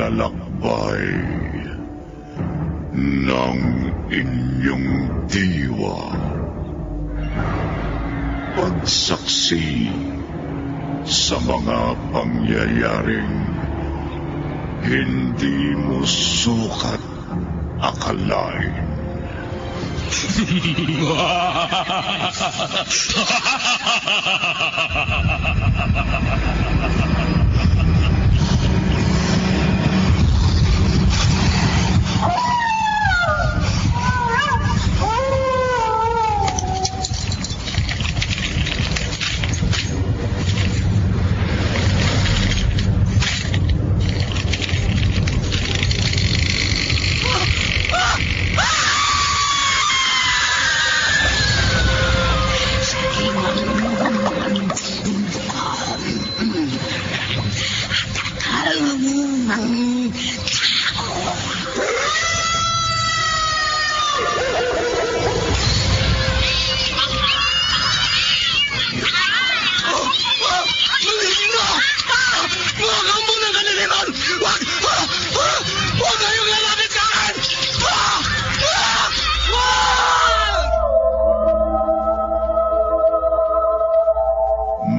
paglalakbay ng inyong diwa. Pagsaksi sa mga pangyayaring hindi mo sukat akalain.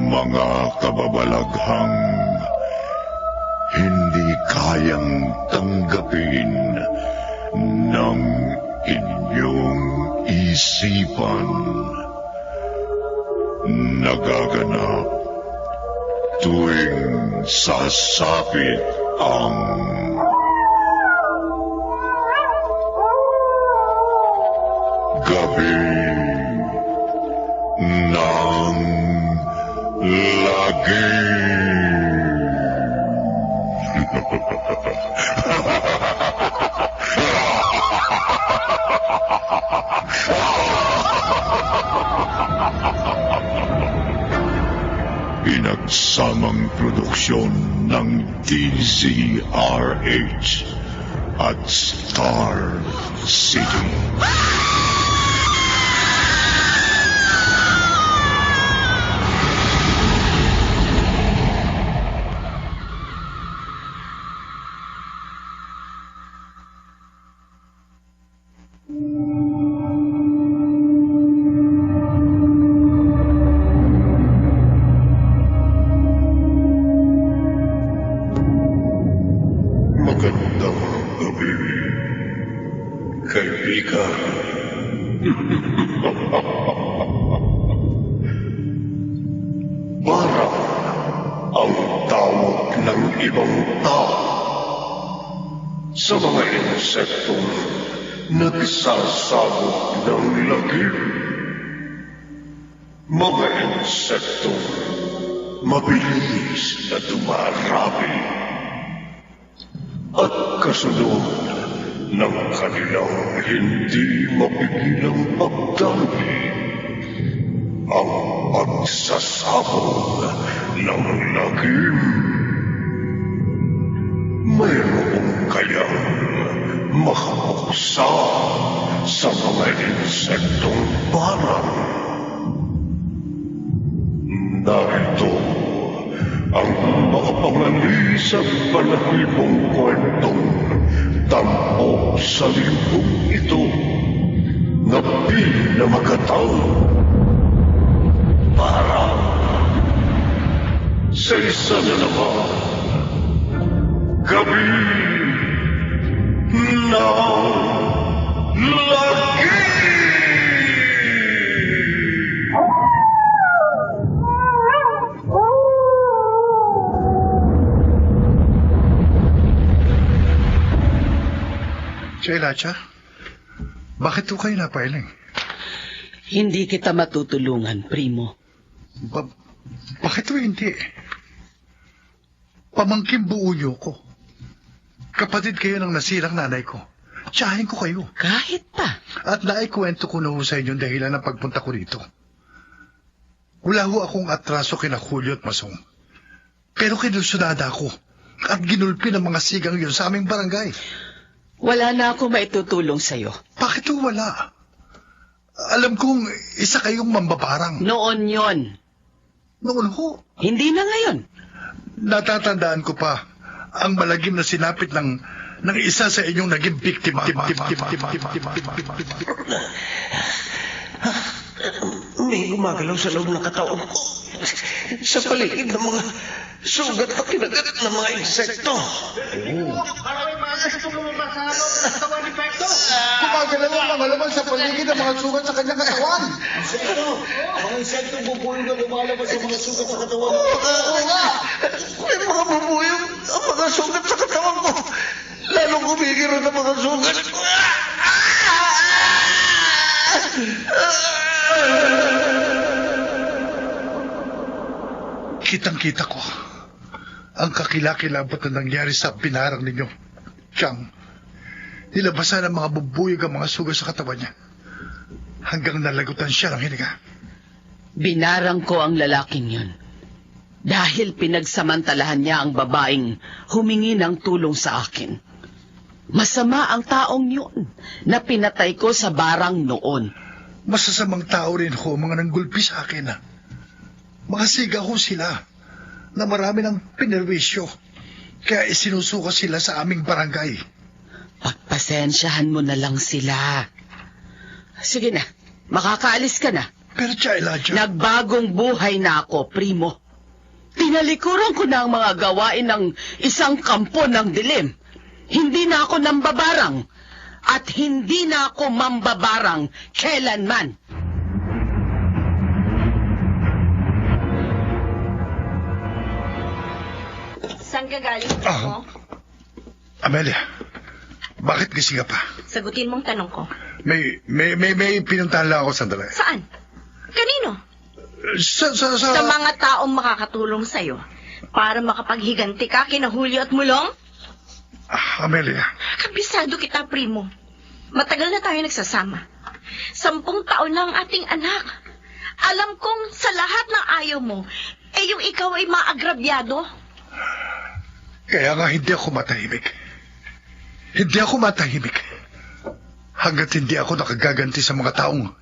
Mga kababalaghang hindi kayang tanggapin ng inyong isipan. Nagaganap tuwing sasapit ang gabi ng lagi. Pinagsamang produksyon ng DZRH at Star City. Magandang gabi, kaibigan. Parang ang tawag ng ibang tao sa mga insektong nagsasabog ng lagim. Mga insektong mabilis na dumarami at kasunod ng kanilang hindi mapigilang pagdami ang pagsasabog ng lagim. Mayroong kayang makapuksa sa mga insektong parang narito ang mga panganisang balahibong kwentong tampok sa limbong ito na pinamagatang parang sa isa na naman gabi ng lagi. Elacha, bakit to kayo napailing? Hindi kita matutulungan, Primo. Bakit to hindi? Pamangkin buo niyo ko. Kapatid kayo ng nasirang nanay ko. Tiyahin ko kayo. Kahit pa. At naikwento ko na ho sa inyo dahilan ng pagpunta ko rito. Wala ho akong atraso kina Julio at Masong. Pero kinulsunada ako at ginulpi ng mga sigang yun sa aming barangay. Wala na ako maitutulong sa'yo. Bakit ho wala? Alam kong isa kayong mambabarang. Noon yon. Noon ho. Hindi na ngayon. Natatandaan ko pa ang malagim na sinapit ng isa sa inyong naging biktima. May gumagalaw sa loob ng katawan ko. Sa paligid ng mga sugat na kinagat ng mga insekto. Gumagalaw ang mga laman sa paligid ng mga sugat sa kanyang katawan. Mga insekto bubuyog na lumalabas sa mga sugat sa katawan ko. May mga bubuyog ang mga sugat sa katawan ko. Lalong kumigiro ng mga sugat ko. Kitang-kita ko ang kakilakilabot na nangyari sa pinarang ninyo. Chang, nilabasan ng mga bubuyog ang mga sugat sa katawan niya hanggang nalagutan siya ng hininga. Binarang ko ang lalaking yun dahil pinagsamantalahan niya ang babaeng humingi ng tulong sa akin. Masama ang taong yun na pinatay ko sa barang noon. Masasamang tao rin ho mga nanggulpi sa akin. Mga siga ho sila na marami ng pinerwisyo. Kaya isinusuka sila sa aming barangay. Pagpasensyahan mo na lang sila. Sige na, makakaalis ka na. Pero Tia Elijah... Nagbagong buhay na ako, Primo. Tinalikuran ko na ang mga gawain ng isang kampo ng dilim. Hindi na ako nambabarang. At hindi na ako mambabarang kailanman. Saan ka galing, mo? Amelia, bakit gising ka pa? Sagutin mong tanong ko. May pinuntahan lang ako sandali. Saan? Kanino? Sa Sa mga taong makakatulong sa'yo para makapaghiganti ka kina Julio at Mulong? Amelia. Kabisado kita, Primo. Matagal na tayo nagsasama. 10 taon na ang ating anak. Alam kong sa lahat ng ayaw mo, yung ikaw ay maagrabyado. Kaya nga hindi ako matahimik. Hindi ako matahimik. Hanggat hindi ako nakagaganti sa mga taong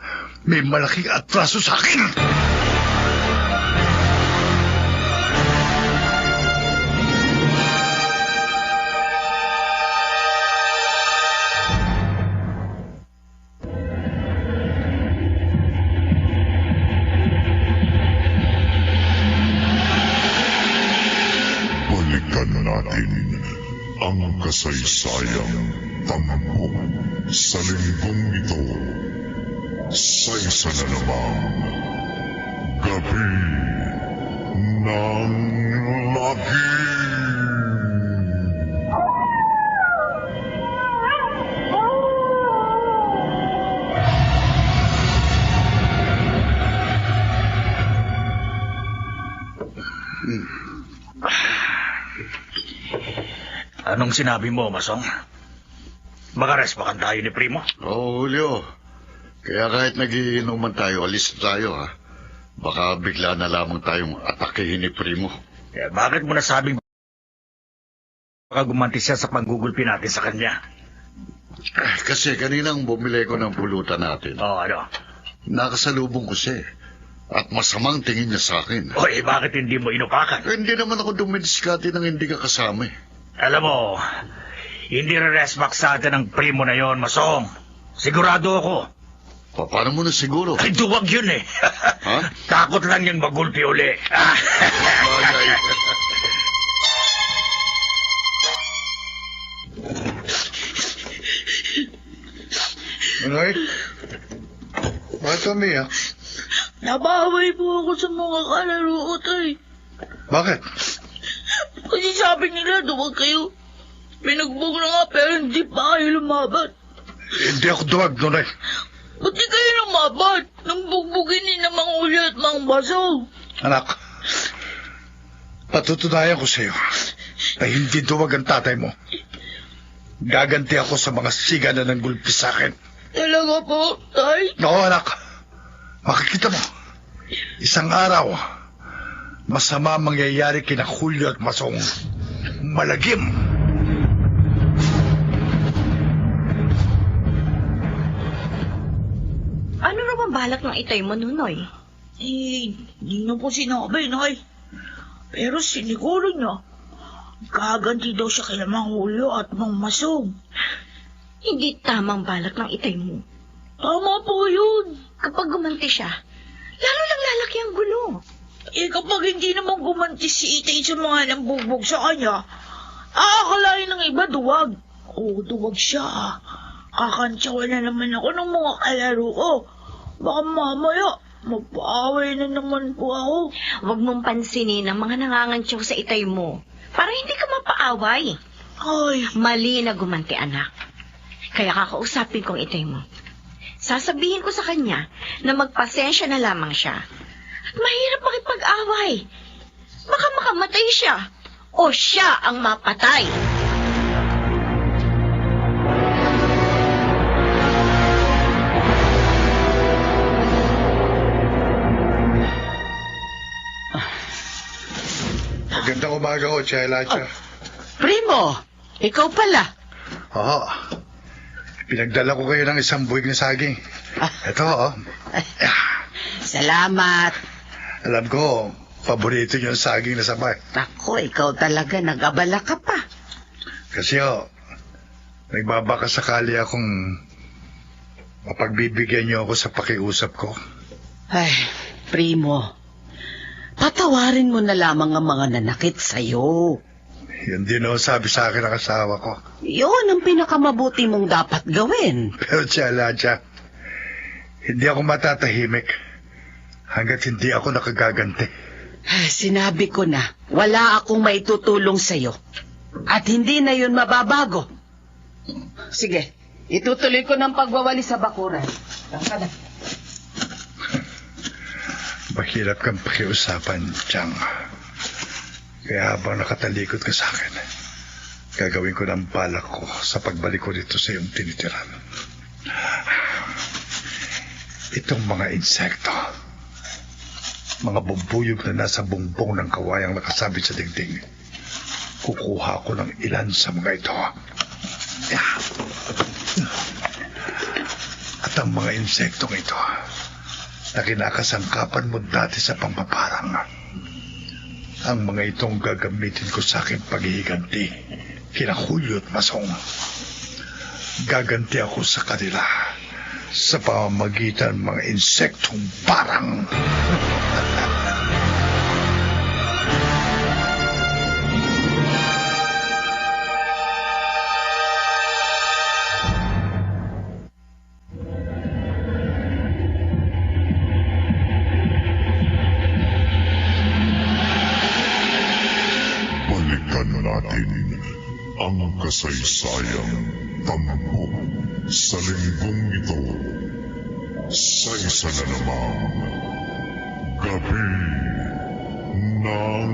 may malaking atraso sa akin. Balikan natin ang kasaysayang tampok sa linggong ito sa isa na namang gabi ng lagim. Anong sinabi mo, Masong? Makarespakan tayo ni Primo? Oo, Julio. Kaya kahit nagiinuman tayo, alis tayo, ha? Baka bigla na lamang tayong atakehin ni Primo. Eh, bakit mo nasabing baka gumanti siya sa panggugulpi natin sa kanya? Kasi kaninang bumili ko ng pulutan natin. Ano? Nakasalubong ko siya, at masamang tingin niya sa akin. Bakit hindi mo inupakan? Hindi naman ako dumidiskate nang hindi ka kasama, Alam mo, hindi re-respect sa atin ang Primo na yon, Masong. Sigurado ako. Paano mo na siguro? Ay, duwag yun eh. Ha? Takot lang yung magulpi uli. Bagay. Manoy? Bakit umiyak? Nabaway po ako sa mga kalaro ko, tay. Bakit? Kasi sabi nila, duwag kayo. Pinagbog na nga, pero hindi pa kayo lumaban. Hindi ako duwag, Nonoy. Ba't di kayo lumaban? Nang bugbugin ni na mga uli at mga baso. Anak, patutunayan ko sa iyo na hindi duwag ang tatay mo. Gaganti ako sa mga siga na nanggulpi sa akin. Talaga po, tay? Oo, anak. Makikita mo, isang araw, masama mangyayari kina Julio at Masong. Malagim. Ano raw ang balak ng itay mo, Nunoy? Hindi na po sinabi, nay. Pero siniguro niya, gaganti daw siya kay Mang Julio at Mang Masong. Hindi tamang balak ng itay mo. Tama po yun. Kapag gumanti siya, lalo lang lalaki ang gulo. Eh kapag hindi naman gumanti si Itay sa mga nambugbog sa kanya, aakalain ng iba duwag. Oo, duwag siya. Kakantsawan na naman ako ng mga kalaro ko. Baka mamaya, magpaaway na naman po ako. Huwag mong pansinin ang mga nangangantsaw sa itay mo para hindi ka mapaaway. Ay, Mali na gumanti, anak. Kaya kakausapin kong itay mo. Sasabihin ko sa kanya na magpasensya na lamang siya. At mahirap makipag-away. Baka makamatay siya o siya ang mapatay. Magandang umaga ho, Chaylacha. Primo, ikaw pala. Oo. Pinagdala ko kayo ng isang buwig na saging. Ito, oh. Salamat. Alam ko, paborito niyo ang saging na sabay. Ako, ikaw talaga, nag-abala ka pa. Kasi, oh, nagbabaka sakali akong mapagbibigyan niyo ako sa pakiusap ko. Ay, Primo, patawarin mo na lamang ang mga nanakit sa'yo. Yun din, oh, sabi sa akin ng asawa ko. Yun ang pinakamabuti mong dapat gawin. Pero, Chaylacha, hindi ako matatahimik hanggat hindi ako nakagaganti. Sinabi ko na, wala akong maitutulong sa'yo. At hindi na yun mababago. Sige, itutuloy ko ng pagwawali sa bakuran. Tangka na. Mahirap kang pakiusapan, Chang. Kaya habang nakatalikod ka sa akin, gagawin ko ng balak ko sa pagbalik ko dito sa iyong tinitiran. Itong mga insekto, mga bubuyog na nasa bumbong ng kawayang nakasabit sa dingding, kukuha ko ng ilan sa mga ito. At ang mga insektong ito na kinakasangkapan mo dati sa pangpaparang, ang mga itong gagamitin ko sa aking paghihiganti kina Julio at Masong. Gaganti ako sa kanila sa pamamagitan ng mga insektong barang. Balikan natin ang kasaysayang tampok sa linggong ito sa isa na namang gabi ng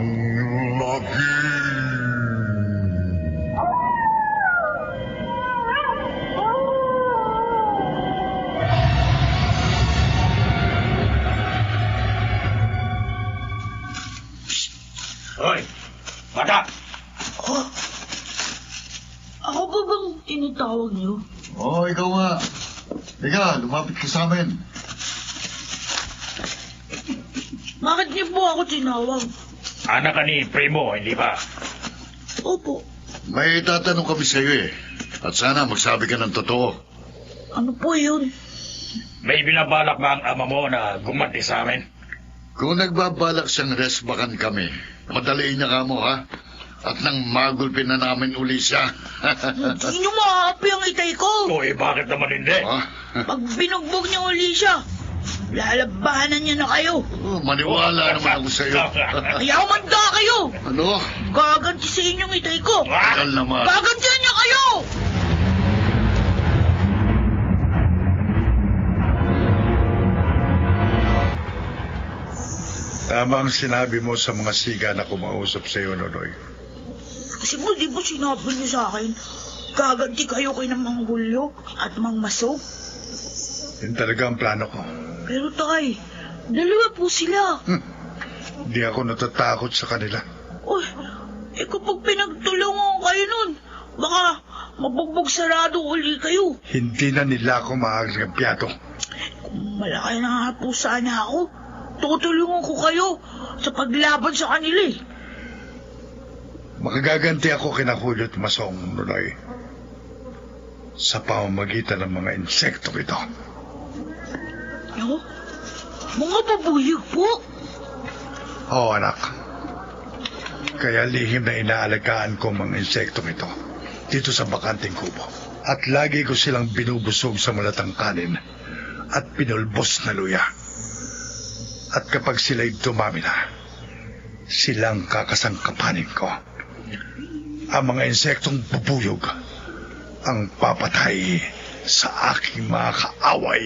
lagim. Hoy, bata! Oh, ako ba bang tinatawag niyo? Oo, ikaw nga. Teka, lumapit ka sa amin. Bakit niyo po ako tinawag? Anak ka ni Primo, hindi ba? Opo. May tatanong kami sa iyo eh. At sana magsabi ka ng totoo. Ano po yun? May binabalak ba ang ama mo na gumanti sa amin? Kung nagbabalak siyang resbakan kami, madaliin niya ka mo, ha? At nang magulpin na namin uli siya. Hindi niyo maapi ang itay ko. O bakit naman hindi? Pag binugbog niyo uli siya, lalabanan niya na kayo. Maniwala naman ako sa iyo. Ayaw manda kayo. Ano? Gaganti sa inyong itay ko. Tagal naman. Gagantihan niya kayo. Tama ang sinabi mo sa mga siga na kumausap sa iyo, Nonoy. Kasi mo, di ba sinabi niyo sa akin, gaganti kayo kay ng Mang Julio at Mang Masog? Yun talaga ang plano ko. Pero tay, dalawa po sila. Hindi ako natatakot sa kanila. Uy, kapag pinagtulungan kayo nun, baka mabugbog sarado uli kayo. Hindi na nila ako maaagampyado. Kung malaki na nga po sana ako, tutulungan ko kayo sa paglaban sa kanila eh. Makagaganti ako kina Julio at Masong, Nonoy, sa pamamagitan ng mga insekto ito. No? Mga babuyog po? Oo, anak. Kaya lihim na inaalagaan ko ang mga insektong ito dito sa bakanting kubo. At lagi ko silang binubusog sa malatang kanin at pinulbos na luya. At kapag sila'y dumami na, silang kakasangkapanin ko. Ang mga insektong bubuyog ang papatay sa aking mga kaaway.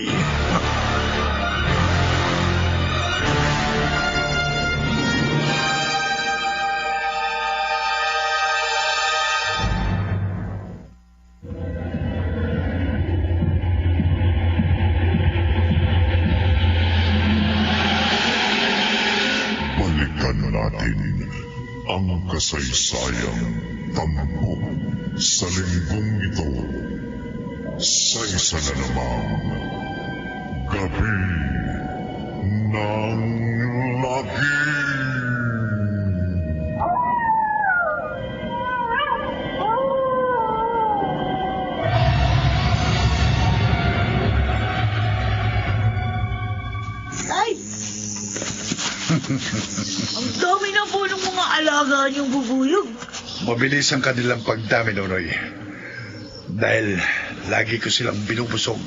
Balikan natin ang kasaysayang tampok sa linggong ito sa isa na namang gabi ng lagim. Tay! Ang dami na po ng mga alaga niyong bubuyog. Mabilis ang kanilang pagdami, Nonoy. Dahil lagi ko silang binubusog.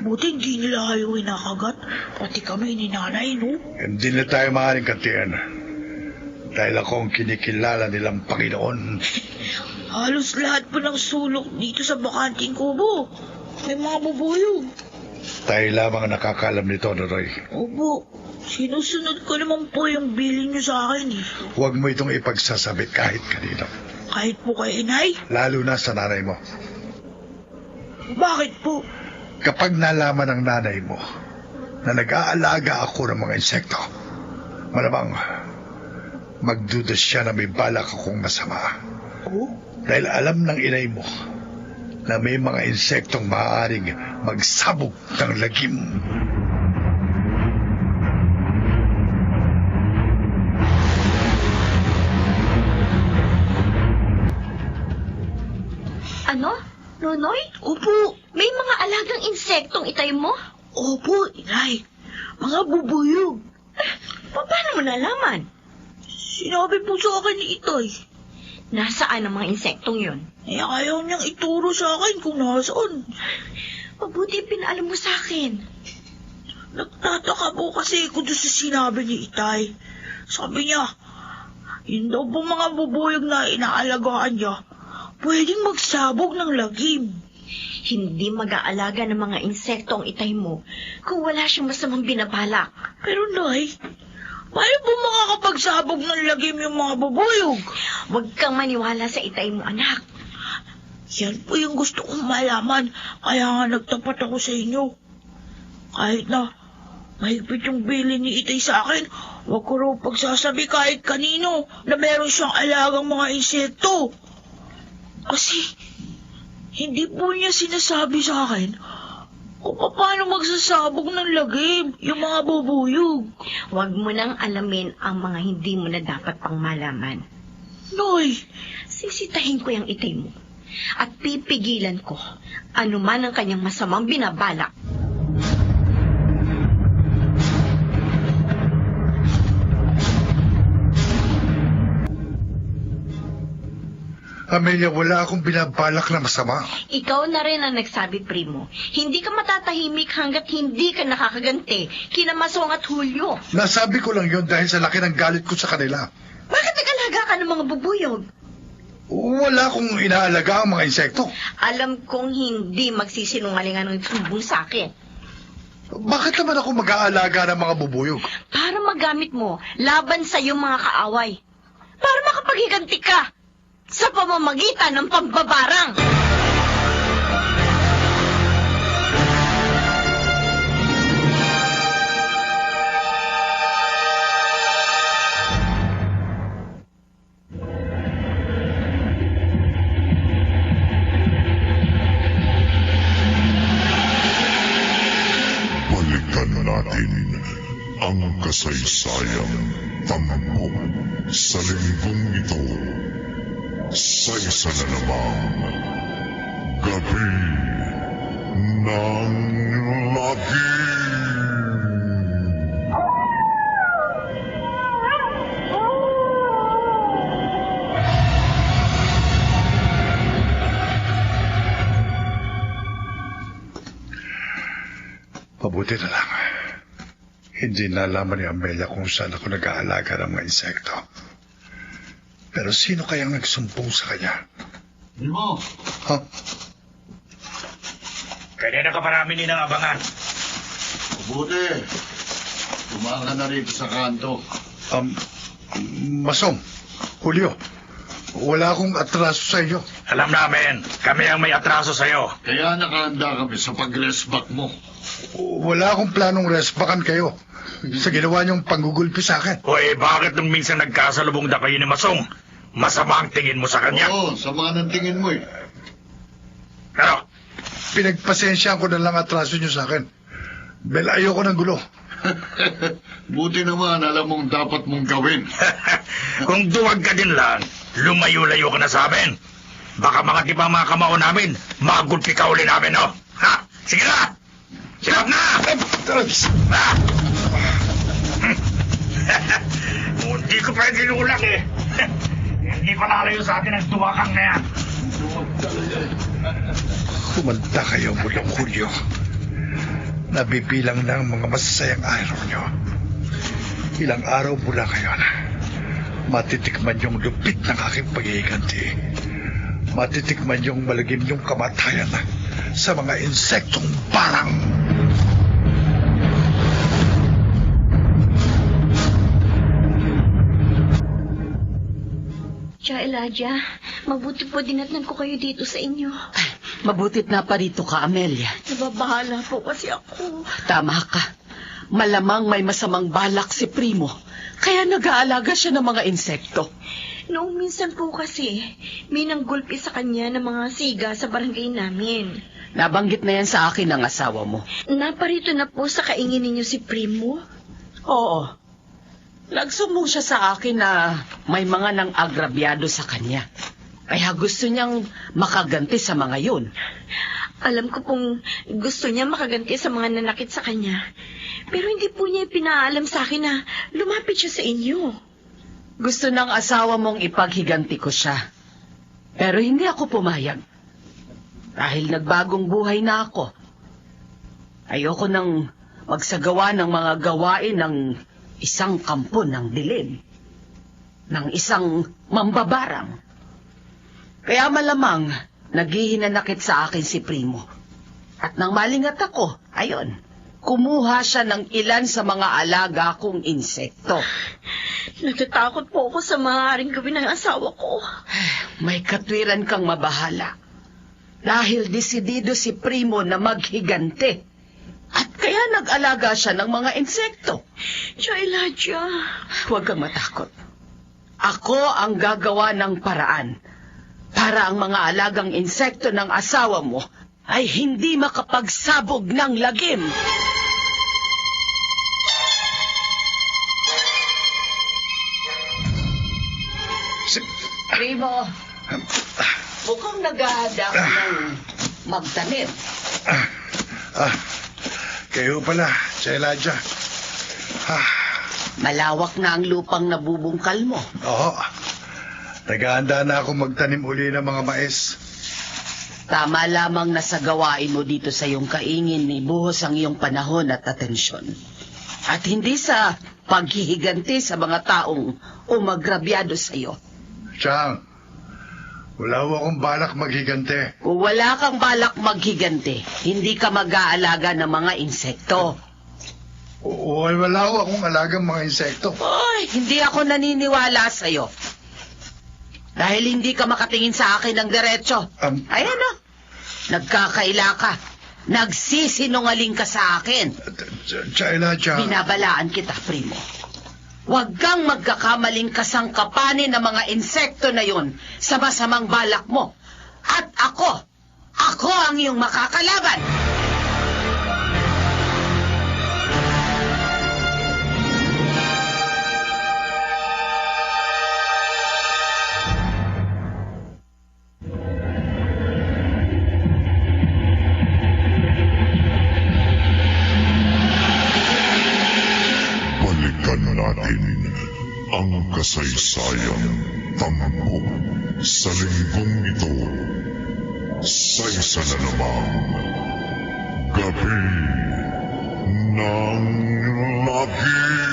Buti hindi nila kayo inakagat. Pati kami ni nanay, no? Hindi na tayo maaaring kantihan. Dahil ako ang kinikilala nilang Panginoon. Halos lahat po ng sulok dito sa bakanting kubo. May mga bubuyog. Tayo lamang ang nakakalam nito, Nonoy. Opo, sinusunod ko naman po yung bilin niyo sa akin eh. Huwag mo itong ipagsasabi kahit kanino. Kahit po kay inay? Lalo na sa nanay mo. Bakit po? Kapag nalaman ng nanay mo na nag-aalaga ako ng mga insekto, malamang magduda siya na may balak akong masama. Oh? Dahil alam ng inay mo na may mga insektong maaaring magsabog ng lagim. Ano? Nonoy? Opo, May mga alagang insektong itay mo? opo, inay. Mga bubuyog. Paano mo nalaman? Sinabi po sa akin ni Itay. Nasaan ang mga insektong yon? Eh, ayaw niyang ituro sa akin kung nasaan. Mabuti pinaalam mo sa akin. Nagtataka po kasi ako doon sa sinabi ni Itay. Sabi niya, yun daw po mga bubuyog na inaalagaan niya, pwedeng magsabog ng lagim. Hindi mag-aalaga ng mga insekto ang itay mo kung wala siyang masamang binabalak. Pero Nay, paano po makakapagsabog ng lagim yung mga bubuyog? Huwag kang maniwala sa itay mo, anak. Yan po yung gusto kong malaman, kaya nga nagtapat ako sa inyo. Kahit na mahigpit yung bilin ni Itay sa akin, huwag ko raw pagsasabi kahit kanino na meron siyang alagang mga insekto. Kasi hindi po niya sinasabi sa akin kung paano magsasabog ng lagim yung mga bubuyog. Huwag mo nang alamin ang mga hindi mo na dapat pang malaman. Noy, Sisitahin ko yung itay mo at pipigilan ko anuman ang kanyang masamang binabalak. Amelia, wala akong binabalak na masama. Ikaw na rin ang nagsabi, Primo. Hindi ka matatahimik hanggat hindi ka nakakaganti kina Masong at Julio. Nasabi ko lang yon dahil sa laki ng galit ko sa kanila. Bakit nag-alaga ka ng mga bubuyog? Wala akong inaalaga ang mga insekto. Alam kong hindi magsisinungalingan ng sumbong sa akin. Bakit naman ako mag-aalaga ng mga bubuyog? Para magamit mo laban sa iyong mga kaaway. Para makapaghiganti ka sa pamamagitan ng pambabarang. Balikan natin ang kasaysayang tampok sa linggong ito sa isa na namang gabi ng lagim. Mabuti na lang. Hindi nalaman ni Amelia kung saan ako nag-aalaga ng mga insekto. Pero sino kayang nagsumpong sa kanya? Primo, Ha? Kanina ka marami ninang abangan. mabuti. Tumahan ka na rito sa kanto. Masong, Julio, wala akong atraso sa inyo. Alam namin, kami ang may atraso sa'yo. Kaya nakahanda kami sa pag-resback mo. Wala akong planong resbakan kayo sa ginawa niyong panggugulpi sa akin. O bakit nung minsan nagkasalubong na kayo ni Masong? Masama ang tingin mo sa kanya. Oo, sama ng tingin mo eh. Pero, Pinagpasensyaan ko na lang atraso niyo sa akin. Bel, ayoko ng gulo. Buti naman alam mong dapat mong gawin. kung duwag ka din lang, lumayo-layo ka na sa amin. Baka mga tipa mga kamao namin, magulpi ka uli namin, no? Ha? Sige na! Silap na! Ha? Hindi ko pa ginulang eh. Hindi pa nalayo sa atin ang duwakang na yan. Kumanda kayo mulang Julio. Nabibilang na ang mga masasayang araw niyo. Ilang araw mula ngayon, matitikman yung lupit ng aking paghihiganti. Matitikman yung malagim yung kamatayan sa mga insektong barang. Tia Elijah, mabuti po dinatnan ko kayo dito sa inyo. Mabutit na pa rito ka, Amelia. Nababahala po kasi ako. Tama ka. Malamang may masamang balak si Primo. Kaya nag-aalaga siya ng mga insekto. Noong minsan po kasi, may nanggulpi sa kanya ng mga siga sa barangay namin. Nabanggit na yan sa akin ng asawa mo. Naparito na po sa kaingin ninyo si Primo. Oo. Nagsumbong siya sa akin na may mga nang agrabyado sa kanya. Kaya gusto niyang makaganti sa mga yun. Alam ko pong gusto niya makaganti sa mga nanakit sa kanya. Pero hindi po niya pinaalam sa akin na lumapit siya sa inyo. Gusto ng asawa mong ipaghiganti ko siya. Pero hindi ako pumayag. Dahil nagbagong buhay na ako. Ayoko nang magsagawa ng mga gawain ng isang kampo ng dilim. Ng isang mambabarang. Kaya malamang naghihinanakit sa akin si Primo. At nang malingat ako, ayon, kumuha siya ng ilan sa mga alaga kong insekto. Natatakot po ako sa maaaring gawin ng asawa ko. May katwiran kang mabahala. Dahil desidido si Primo na maghigante. At kaya nag-alaga siya ng mga insekto. Tia Elijah. Huwag kang matakot. Ako ang gagawa ng paraan para ang mga alagang insekto ng asawa mo ay hindi makapagsabog ng lagim. Primo, mukhang nag-ahanda ka ng magtanim. Kayo pala, Tia Elijah. Malawak na ang lupang nabubungkal mo. Oo. Nag-aanda na ako magtanim uli ng mga mais. Tama lamang na sa gawain mo dito sa iyong kaingin ni buhos ang iyong panahon at atensyon. At hindi sa paghihiganti sa mga taong umagrabyado sa iyo. Chang, wala ho akong balak maghigante. Kung wala kang balak maghiganti, hindi ka mag-aalaga ng mga insekto. Wala ho akong alagang mga insekto. Oy, hindi ako naniniwala sa iyo. Dahil hindi ka makatingin sa akin ng diretso. Ayan o, nagkakaila ka. Nagsisinungaling ka sa akin. Tia Elijah. Binabalaan kita, Primo. Huwag kang magkakamaling kasangkapanin ng mga insekto na yon sa masamang balak mo. At ako ang iyong makakalaban. Isa na namang gabi ng lagim.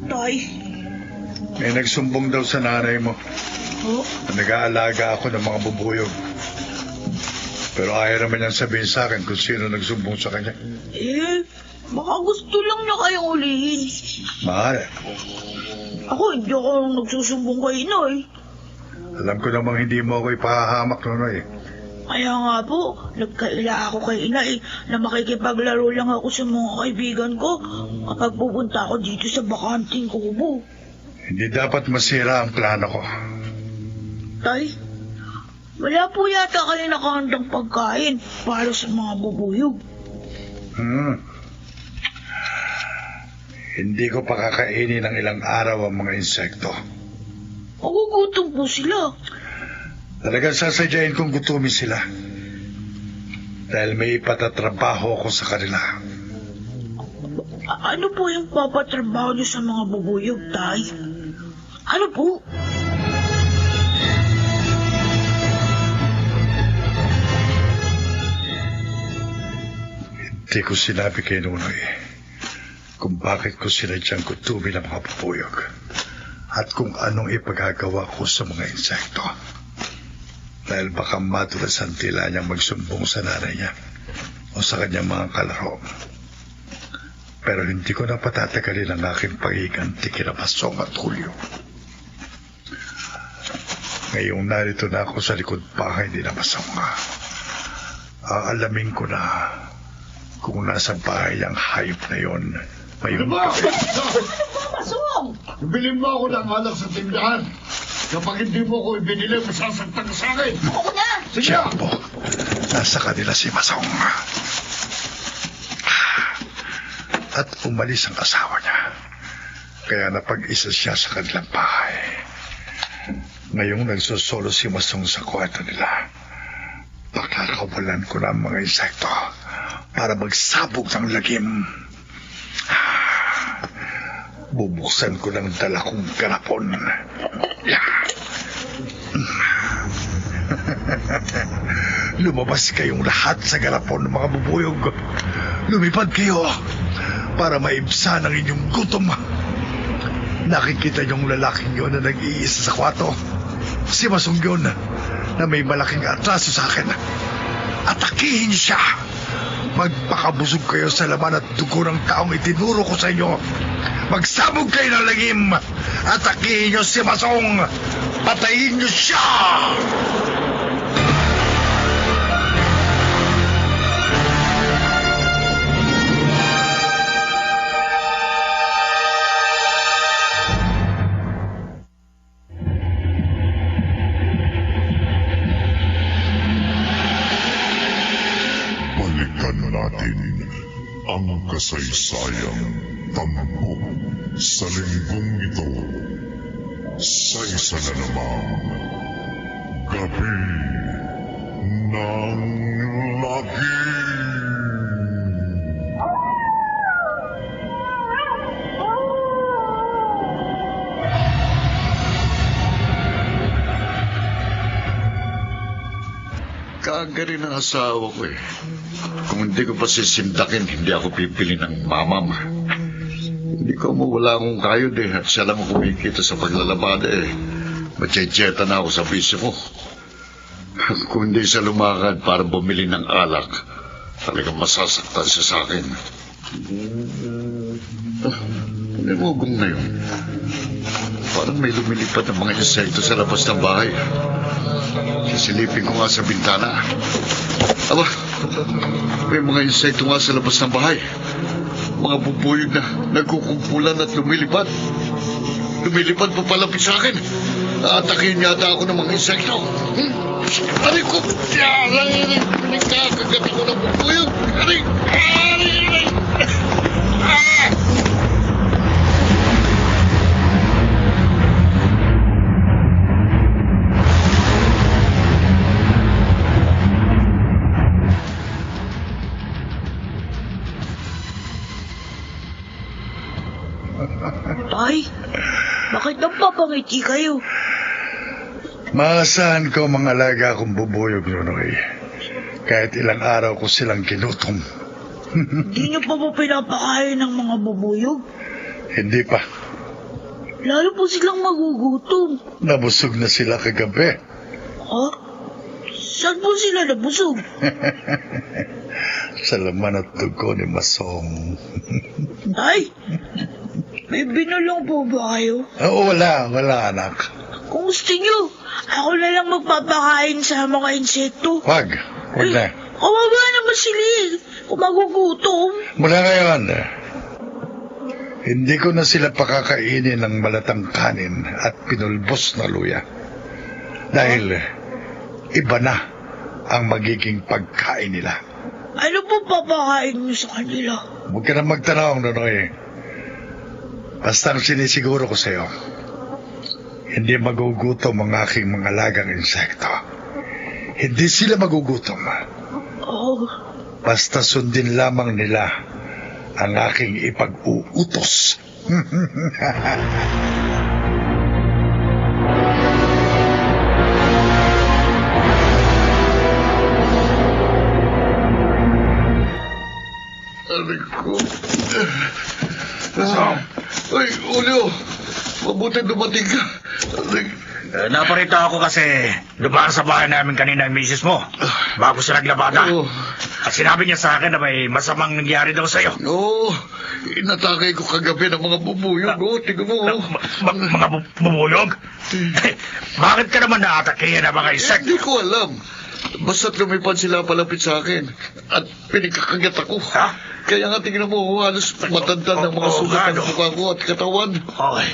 Tay. May nagsumbong daw sa nanay mo. Oh? Nag-aalaga ako ng mga bubuyog. Pero ayaw naman niyang sabihin sa akin kung sino nagsumbong sa kanya. Baka gusto lang niya kayong ulihin. Mahal, Ako, hindi ako nagsusumbong kay Inay. alam ko namang hindi mo ako ipahahamak noon eh. Kaya nga po, nagkaila ako kay Inay na makikipaglaro lang ako sa mga kaibigan ko kapag pupunta ako dito sa bakanting kubo. Hindi dapat masira ang plano ko. Tay, wala po yata kayo nakahandang pagkain para sa mga bubuyog. Hindi ko pakakainin ng ilang araw ang mga insekto. Magugutom po sila. Talagang sasadyain kong gutumin sila. Dahil may ipatatrabaho ako sa kanila. Ano po yung papatrabaho niyo sa mga bubuyog, Tay? Ano po? Hindi ko sinabi kay Nunoy kung bakit ko sinadyang gutumin ang mga bubuyog at kung anong ipagagawa ko sa mga insekto. Dahil baka madulas ang tila niyang magsumbong sa nanay niya o sa kanyang mga kalaro. Pero hindi ko na patatagalin ang aking paghiganti kina Masong at Julio. Ngayong narito na ako sa likod bahay ni na Masong, aalamin ko na kung nasa bahay ang hayop na yon ngayong gabi. Masong! Bilhin mo ako ng alak sa tindahan. Kapag hindi mo ako ibinili, masasaktan ka sa akin. Ako na! Sige. Tiyapo, nasa kanila si Masong. At umalis ang asawa niya. Kaya napag-isa siya sa kanilang bahay. Ngayong nagsusolo si Masong sa kwarto nila, pakakawalan ko na ang mga insekto para magsabog ng lagim. Bubuksan ko ng dala kong garapon. Lumabas kayong lahat sa garapon, mga bubuyog. Lumipad kayo para maibsan ang inyong gutom. Nakikita niyong lalaking yun na nag-iisa sa kwarto. Si Masong yun na may malaking atraso sa akin. Atakihin siya. Magpakabusog kayo sa laman at dugo ng taong itinuro ko sa inyo. Magsabog kayo ng lagim. Atakihin niyo si Masong. Patayin niyo siya. Balikan natin ang kasaysayang tampok sa linggong ito sa isa na namang gabi ng lagim. Kaaga rin ang asawa ko eh. Kung hindi ko pa sisindakin, hindi ako pipili ng mamam. Hindi ko mawala akong kayod eh. At siya lang kumikita sa paglalabada eh. Matsyetseta na ako sa bisyo ko. Kung hindi siya lumakad para bumili ng alak, talagang masasaktan siya sa akin. Ano yung ugong na yun? Parang may lumilipad ng mga insekto sa labas ng bahay. Sisilipin ko nga sa bintana. Aba, may mga insekto nga sa labas ng bahay. Mga bubuyog na nagkukumpulan at lumilipad. Lumilipad pa palapit sa akin. Aatakin yata ako ng mga insekto. Aray ko! Aray! Nagkakagat ako ng bubuyog! Aray! Aray! Ah! Tay, bakit napapangiti kayo? Maasahan ko mga alaga akong bubuyog, Nonoy. Kahit ilang araw ko silang kinutom. Hindi niyo pa ba pinapakain ng mga bubuyog? Hindi pa. Lalo po silang magugutom. Nabusog na sila kagabi. Ha? Saan po sila nabusog? Sa laman at dugo ni Masong. Tay, may binulong po ba kayo? Oo, wala anak. Kung gusto niyo, ako na lang magpapakain sa mga insekto. Wag na. Kawawa naman sila kung magugutom. Mula ngayon, hindi ko na sila pakakainin ng malatang kanin at pinulbos na luya. Dahil iba na ang magiging pagkain nila. Ano po papakain niyo sa kanila? Huwag ka na magtanong, Nonoy. Basta ang sinisiguro ko sa'yo, hindi magugutom ang aking mga lagang insekto. Hindi sila magugutom. Oh. Basta sundin lamang nila ang aking ipag-uutos. Aray ko. Ay, Julio. Mabuti dumating ka. Aray. Naparita ako kasi dumaan sa bahay namin kanina ang misis mo bago siya naglabada. At sinabi niya sa akin na may masamang nangyari daw sa'yo. Oo. Inatakay ko kagabi ng mga bubuyog. Tingnan mo. Mga bubuyog? Bakit ka naman naatakihin ng mga insekto? Hindi ko alam. Basta't lumipad sila palapit sa akin at pinagkakagat ako. Ha? Kaya nga tingnan mo, halos matanda ng mga sugat ng mukha ko at katawan. Okay.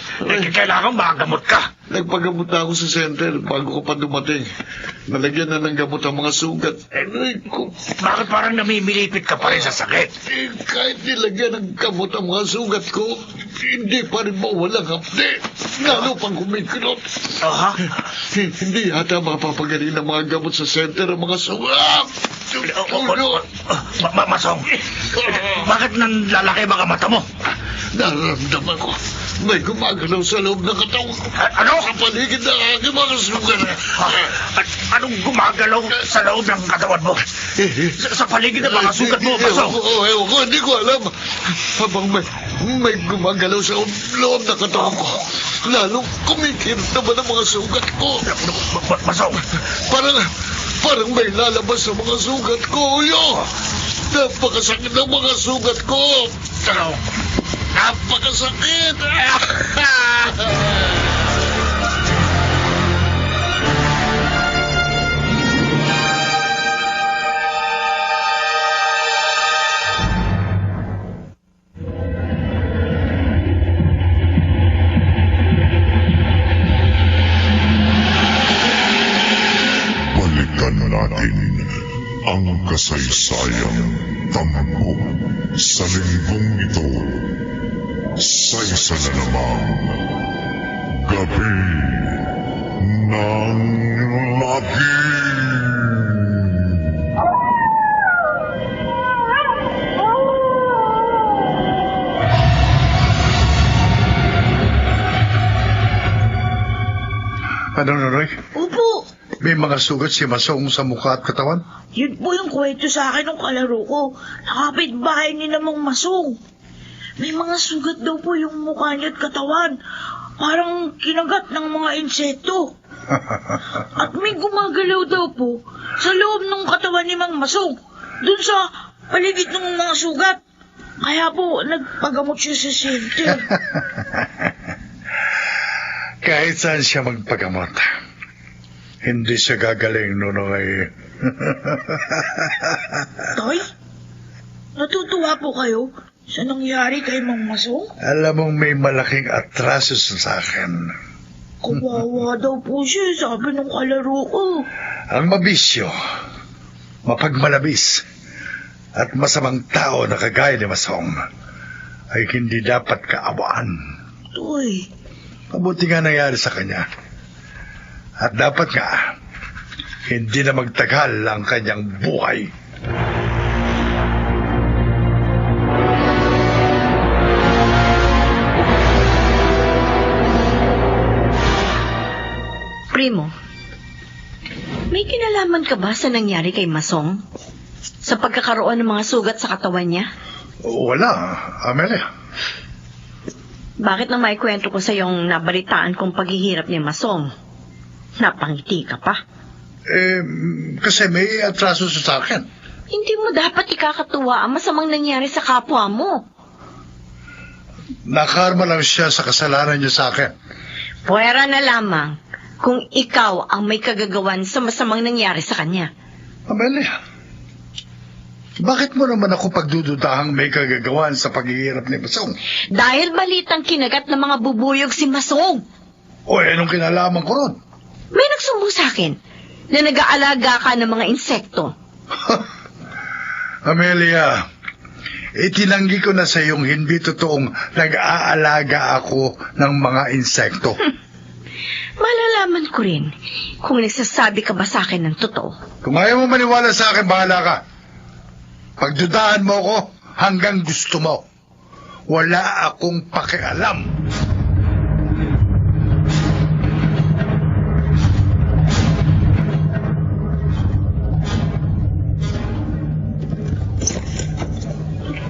Kailangan magamot ka. Nagpagamot na ako sa center bago ko pa dumating. Nalagyan na ng gamot ang mga sugat. Bakit parang namimilipit ka pa rin sa sakit? Kahit nilagyan ng gamot ang mga sugat ko, hindi pa rin mawalang hapde. Lalo pang kumikilot. Hindi yata mapapagaling ng mga gamot sa center ang mga sugat. Masong, bakit nanlalaki mga mata mo? Nararamdaman ko. May gumagalaw sa loob ng katawan ko. Ano? Sa paligid ng aking mga sugat. Anong gumagalaw sa loob ng katawan mo? Sa paligid ng mga sugat mo, Masong? Ewan ko, hindi ko alam. Habang may gumagalaw sa loob ng katawan ko, lalong kumikirot naman ang mga sugat ko. Masong? Parang may lalabas sa mga sugat ko, Uyo. Napakasakit ng mga sugat ko. Napakasakit. Balikan natin ang kasaysayan tampok sa linggong ito sa isa na namang Gabi ng Lagim. Ano, Nonoy? Opo. May mga sugat si Masong sa mukha at katawan? Yun po yung kwento sa akin ng kalaro ko. Nakapitbahay ni namang Masong. May mga sugat daw po yung mukha niya at katawan. Parang kinagat ng mga insekto. At may gumagalaw daw po sa loob ng katawan ni Mang Masong. Dun sa paligid ng mga sugat. Kaya po, nagpagamot siya sa center. Kahit saan siya magpagamot, hindi siya gagaling, Nonoy. Tay, natutuwa po kayo sa nangyari kay Mang Masong? Alam mong may malaking atraso sa akin. Kawawa daw po siya, sabi ng kalaro ko. Ang mabisyo, mapagmalabis, at masamang tao na kagaya ni Masong ay hindi dapat kaawaan. Toy. Mabuti nga nangyari sa kanya. At dapat nga, hindi na magtagal ang kanyang buhay. nalalaman ka ba sa nangyari kay Masong? Sa pagkakaroon ng mga sugat sa katawan niya? Wala, Amelia. Bakit na may kwento ko sa yung nabalitaan kong paghihirap ni Masong? Napangiti ka pa. Kasi may atraso sa akin. Hindi mo dapat ikakatuwa ang masamang nangyari sa kapwa mo. Nakarma lang siya sa kasalanan niya sa akin. Puwera na lamang kung ikaw ang may kagagawan sa masamang nangyari sa kanya. Amelia, bakit mo naman ako pagdududahang may kagagawan sa paghihirap ni Masong? Dahil balitang kinagat ng mga bubuyog si Masong. Anong kinalaman ko ron? May nagsumbong sa akin na nag-aalaga ka ng mga insekto. Amelia, itinanggi ko na sa iyong hindi totoong nag-aalaga ako ng mga insekto. Malalaman ko rin kung nagsasabi ka ba sa akin ng totoo. Kung ayaw mo maniwala sa akin, bahala ka. Pagdudahan mo ako hanggang gusto mo. Wala akong pakialam.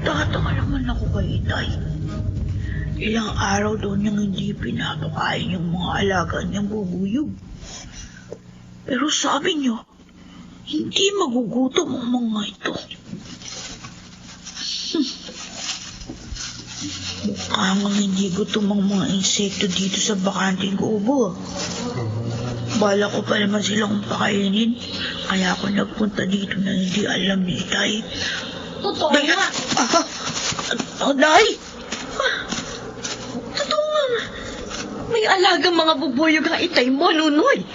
Tataka naman ako kay Itay. Ilang araw doon niyang hindi pinapakain yung mga alaga niyang bubuyog. Pero sabi niyo, hindi magugutom ang mga ito. Mukhang hindi gutom ang mga insekto dito sa bakanting kubo. Bala ko pa naman silang pakainin, kaya ako nagpunta dito na hindi alam ni Itay. Totoo nga. Nay! Totoo nga. May alagang mga bubuyog ang Itay mo, Nunoy.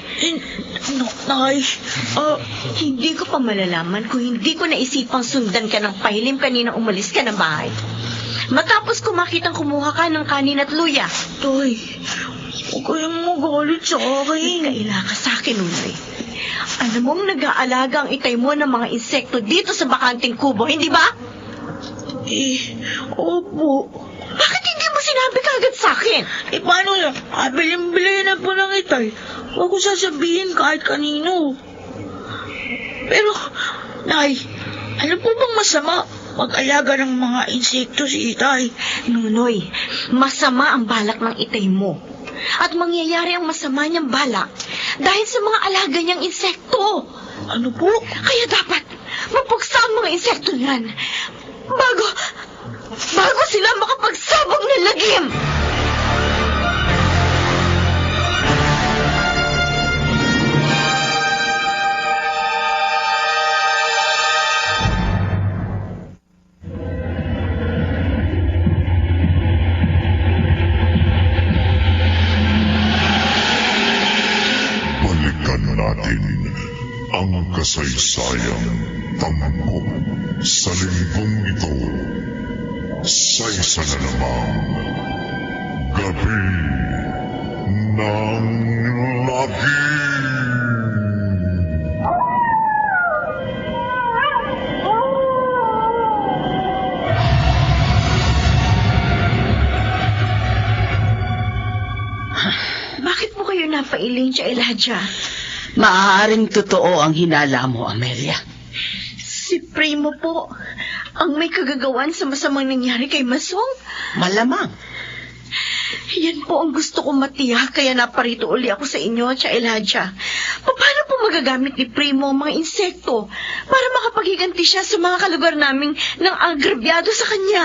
Nay, Hindi ko pa malalaman kung hindi ko naisipang sundan ka ng pahilim kanina umalis ka ng bahay. Matapos ko makitang kumuha ka ng kanin at luya. Tay, huwag kayong magalit sa akin. Kaila ka sa akin, Nunoy. Alam mong nag-aalaga ang Itay mo ng mga insekto dito sa bakanting kubo, hindi ba? Opo. Bakit hindi mo sinabi kagad sa akin? Paano na? Kabiling-bilay na po ng Itay. Huwag ko sasabihin kahit kanino. Pero, Nay, ano po bang masama mag-alaga ng mga insekto si Itay? Nunoy, masama ang balak ng Itay mo. At mangyayari ang masama niyang balak dahil sa mga alaga niyang insekto. Ano po? Kaya dapat mapuksa ang mga insekto niyan bago sila makapagsabog ng lagim. Balikan natin ang kasaysayan tampok sa linggong ito sa isa na namang Gabi ng Lagim. Bakit mo kayo napailing siya, Elijah? Maaaring totoo ang hinala mo, Amelia. Si Primo po, ang may kagagawan sa masamang nangyari kay Masong. Malamang. Yan po ang gusto kong matiyak, kaya naparito uli ako sa inyo, Tia Elijah. Paano po magagamit ni Primo ang mga insekto para makapaghiganti siya sa mga kalugar naming nang agrabyado sa kanya?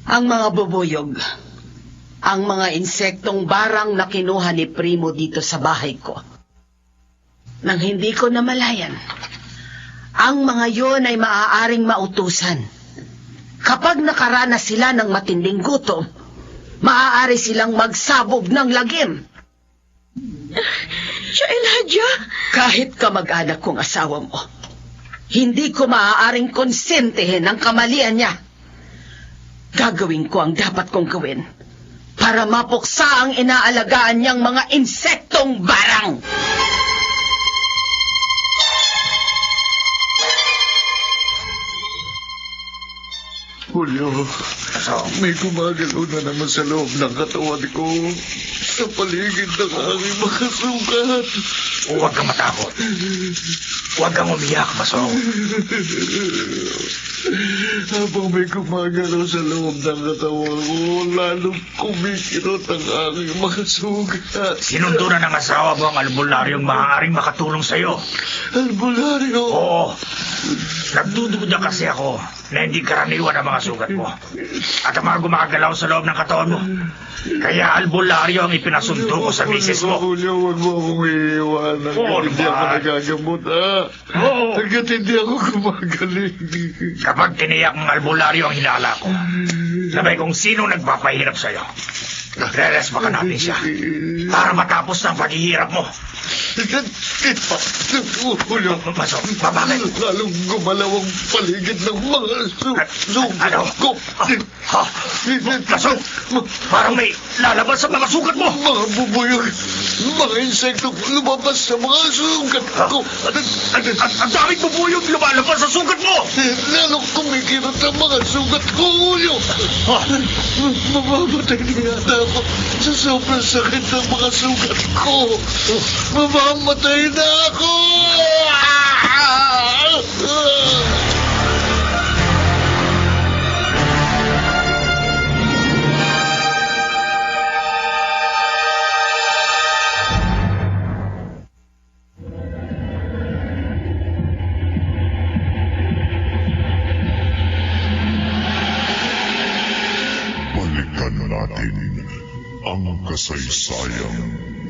Ang mga bubuyog, ang mga insektong barang na kinuha ni Primo dito sa bahay ko. Nang hindi ko namalayan, ang mga yon ay maaaring mautusan. Kapag nakaranas sila ng matinding gutom, maaari silang magsabog ng lagim. Tia Elijah? Kahit kamag-anak kong asawa mo, hindi ko maaaring konsentehin ang kamalian niya. Gagawin ko ang dapat kong gawin para mapuksa ang inaalagaan niyang mga insektong barang. Julio, may gumagalaw na naman sa loob ng katawan ko sa paligid ng aking mga sugat. Huwag kang matakot. Huwag kang umiyak, Masong. Habang may gumagalaw sa loob ng katawan ko, lalong kumikirot ang aking mga sugat. Sinundo na ng asawa mo ang albularyong maaaring makatulong sa'yo. Albularyo? Oo. Nagdududa kasi ako na hindi karaniwan ang mga sugat mo. At ang mga gumagalaw sa loob ng katawan mo. Kaya albularyo ang ipinasundo ko sa misis mo. Julio, huwag mo akong iiwanan. Hindi ako nagagamot, Oo. Hanggat hindi ako gumagaling. Kapag tiniyak ng albularyo ang hinala ko, sabay kung sino nagpapahirap sa'yo, re-respa ka natin siya para matapos ng paghihirap mo. Julio, Masong, babakit? lalong gumalaw ang paligid ng mga sugat Ano? ko. Masong, parang may lalabas sa mga sugat mo. Mga bubuyog, mga insekto lumabas sa mga sugat ko. Ang daming bubuyog lumalabas sa sugat mo. Lalong kumikirot ang mga sugat ko, Julio. Mamamatay na yata ako sa sobrang sakit ng mga sugat ko. Mamamatay na ako! Balikan natin ang kasaysayang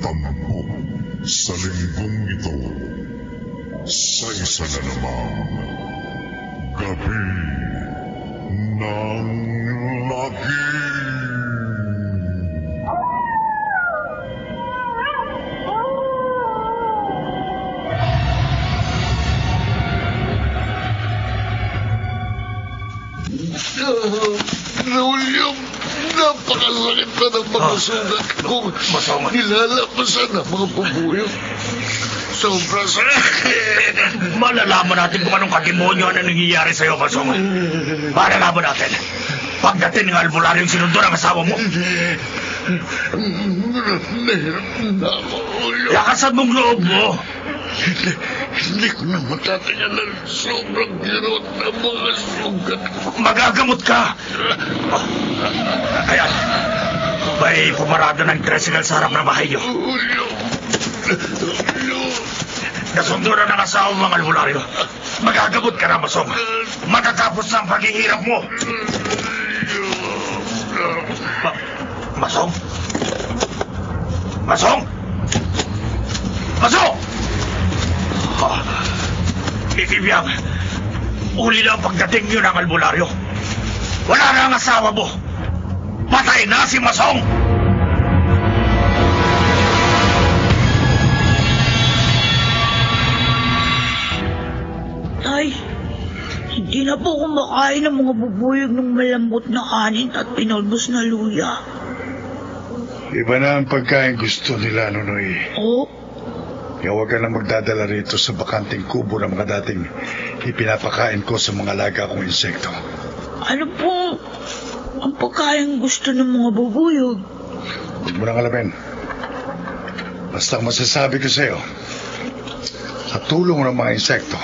tampok sa linggong ito sa isa na namang gabi ng lagim. Julio, napakasakit na ng mga sugat ko. Masama. Nilalabasan ang mga bubuyog. Sobra sakit. Malalaman natin kung anong kademonyo na nangyayari sa'yo, Masong. Malalaman natin. Pagdating ng albularyong sinundo ng asawa mo. Nahirap na ako, Julio. Lakasan mong loob mo. Hindi ko na matatayanan. Sobrang kirot ng mga sugat ko. Magagamot ka. Ayan. May pumarada ng tricycle sa harap ng bahay niyo. Julio. Nasundo na ng asawa mo ang albularyo. Magagamot ka na, Masong. Matatapos na ang paghihirap mo. Masong? Masong? Masong! Ibibiyang, uli na ang pagdating niyo ng albularyo. Wala na ang asawa mo. Patay na si Masong! Tay, hindi na po kumakain ng mga bubuyog ng malambot na kanin at pinulbos na luya. Iba na ang pagkain gusto nila, Nonoy. Oh, Kaya huwag ka na magdadala rito sa bakanting kubo ng mga dating ipinapakain ko sa mga alaga kong insekto. ano po ang pagkain gusto ng mga bubuyog? Huwag mo nang alamin. Basta ang masasabi ko sa'yo, sa tulong ng mga insekto,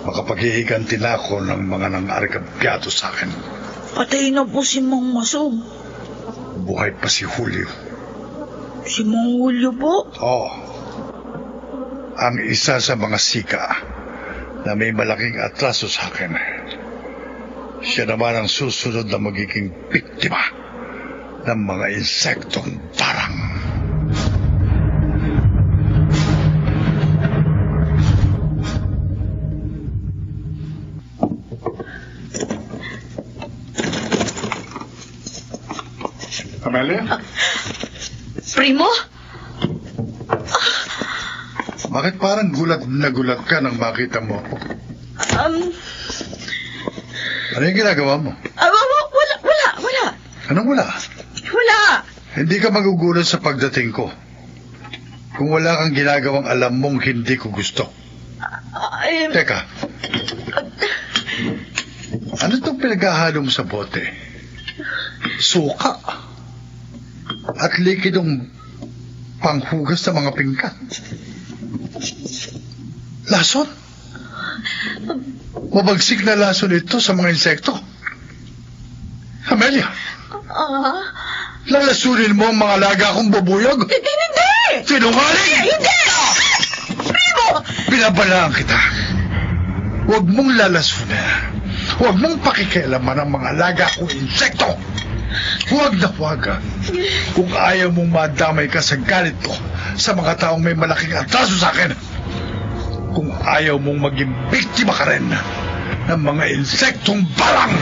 makapaghihiganti na ako ng mga nang-arikabyado sa akin. Patay na po si Mang Masong. Buhay pa si Julio. Si Mang Julio po? Oo. Ang isa sa mga sika na may malaking atraso sa akin. Siya naman ang susunod na magiging biktima ng mga insektong parang. Amelia? Primo? Bakit parang gulat na gulat ka nang makita mo ako? Ano yung ginagawa mo? Wala. Anong wala? Wala. Hindi ka magugulat sa pagdating ko. Kung wala kang ginagawang alam mong hindi ko gusto. Teka. Ano itong pinaghahalo mo sa bote? Suka. At likidong panghugas sa mga pinggan. Lason? Mabagsik na lason ito sa mga insekto. Amelia, lalasunin mo ang mga alaga kong bubuyog? Hindi! Sinungaling! Hindi! Primo! Binabalaan kita. Huwag mong lalasunin. Huwag mong pakikialaman ang mga alaga kong insekto. Huwag na huwag. Kung ayaw mong madamay ka sa galit ko sa mga taong may malaking atraso sa akin. Kung ayaw mong maging biktima ka rin ng mga insektong barang.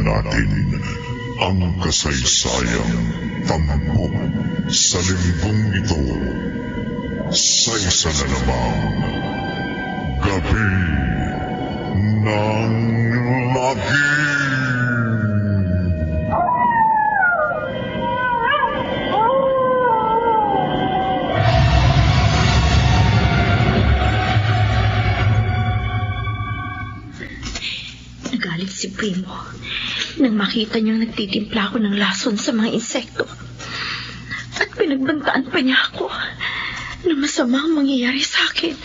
Natin ang kasaysayang tampok sa linggong ito sa isa na namang gabi ng lagim. Nagalit si Primo nang makita niyang nagtitimpla ako ng lason sa mga insekto. At pinagbantaan pa niya ako na masama ang mangyayari sa akin.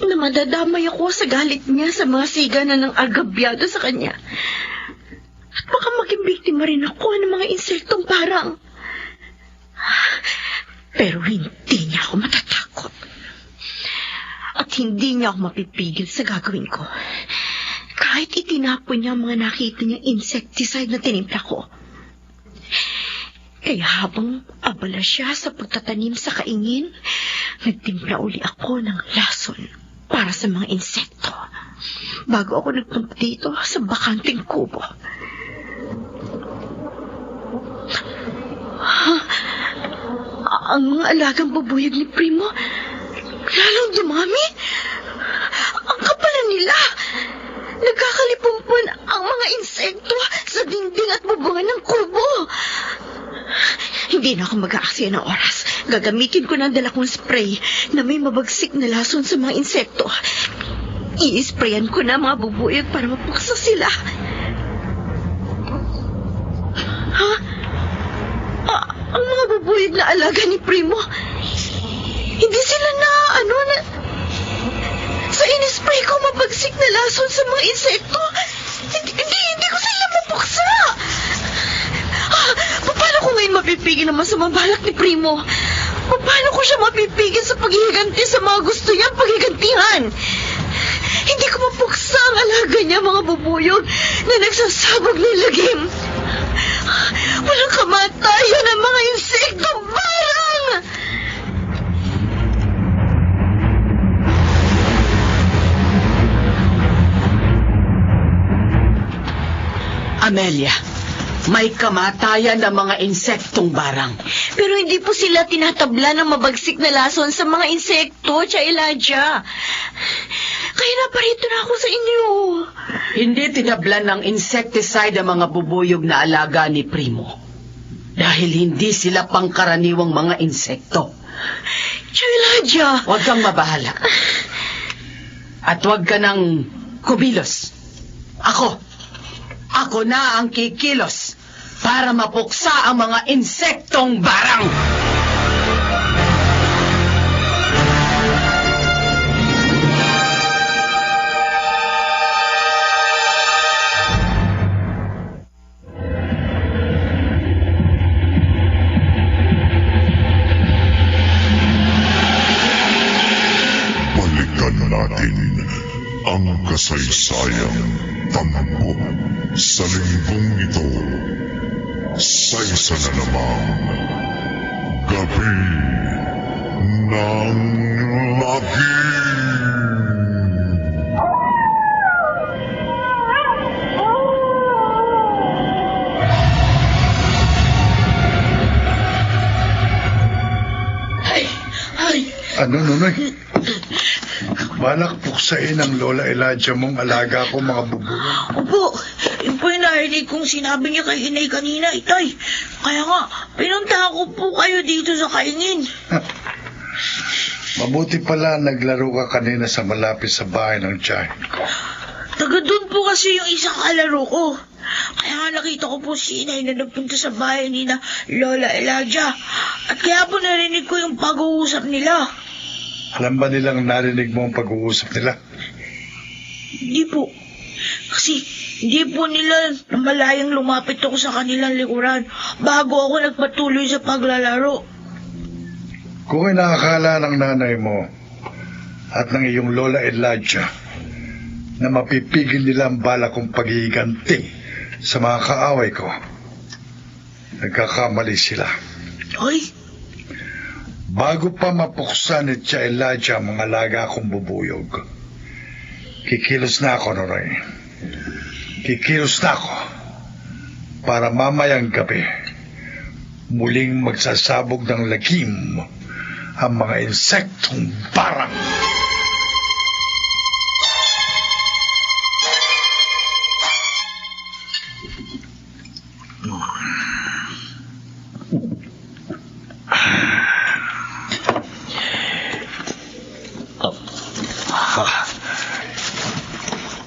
Na madadamay ako sa galit niya sa mga siga na nang agabyado sa kanya. At baka maging biktima rin ako ng mga insektong parang. Pero hindi niya ako matatakot. At hindi niya ako mapipigil sa gagawin ko. Kahit itinapon niya ang mga nakita niyang insecticide na tinimpla ko. Kaya habang abala siya sa pagtatanim sa kaingin, nagtimpla uli ako ng lason para sa mga insekto. Bago ako nagpunta dito sa bakanting kubo. Ang mga alagang bubuyog ni Primo, lalong dumami. Ang kapal nila. Nagkakalipumpun ang mga insekto sa dingding at bubungan ng kubo. Hindi na ako mag-aaksaya ng oras. Gagamitin ko na ang dala kong spray na may mabagsik na lason sa mga insekto. I-sprayan ko na mga bubuyog para mapuksa sila. Ang mga bubuyog na alaga ni Primo, hindi sila na sa in-spray ko mabagsik na lason sa mga insekto. Hindi ko sila mapuksa. Paano ko ngayon mapipigil naman sa mabalak ni Primo? Paano ko siya mapipigil sa paghihiganti sa mga gusto niyang paghigantihan? Hindi ko mapuksa ang alaga niya, mga bubuyog na nagsasabog ng lagim. Walang kamatayan ang mga insekto, barang! Amelia, may kamatayan ng mga insektong barang. Pero hindi po sila tinatabla ng mabagsik na lason sa mga insekto, Tia Elijah. Kaya naparito na ako sa inyo. Hindi tinabla ng insecticide ang mga bubuyog na alaga ni Primo. Dahil hindi sila pangkaraniwang mga insekto. Tia Elijah. Huwag kang mabahala. At huwag ka nang kumilos. Ako na ang kikilos para mapuksa ang mga insektong barang. Balikan natin ang kasaysayang tampok sa linggong ito sa isa na namang gabi ng lagim. Ano, Nonoy? Balak puksain ang Lola Elijah mong alaga ko, mga bubulong. Opo, yun po yung narinig kong sinabi niya kay inay kanina, itay. Kaya nga, pinuntahan ko po kayo dito sa kaingin. Mabuti pala naglaro ka kanina sa malapit sa bahay ng tiyahin ko. Taga doon po kasi yung isang kalaro ko. Kaya nga nakita ko po si inay na nagpunta sa bahay ni na Lola Elijah. At kaya po narinig ko yung pag-uusap nila. Alam ba nilang narinig mo ang pag-uusap nila? Hindi po. Kasi hindi po nila namalayang lumapit ako sa kanilang likuran bago ako nagpatuloy sa paglalaro. Kung inaakala ng nanay mo at ng iyong Lola Elijah na mapipigil nila ang bala kong paghihiganti sa mga kaaway ko, nagkakamali sila. Hoy, bago pa mapuksan ni Tia Elijah ang mga alaga kong bubuyog, kikilos na ako, Noray. Kikilos na ako para mamayang gabi muling magsasabog ng lagim ang mga insektong barang.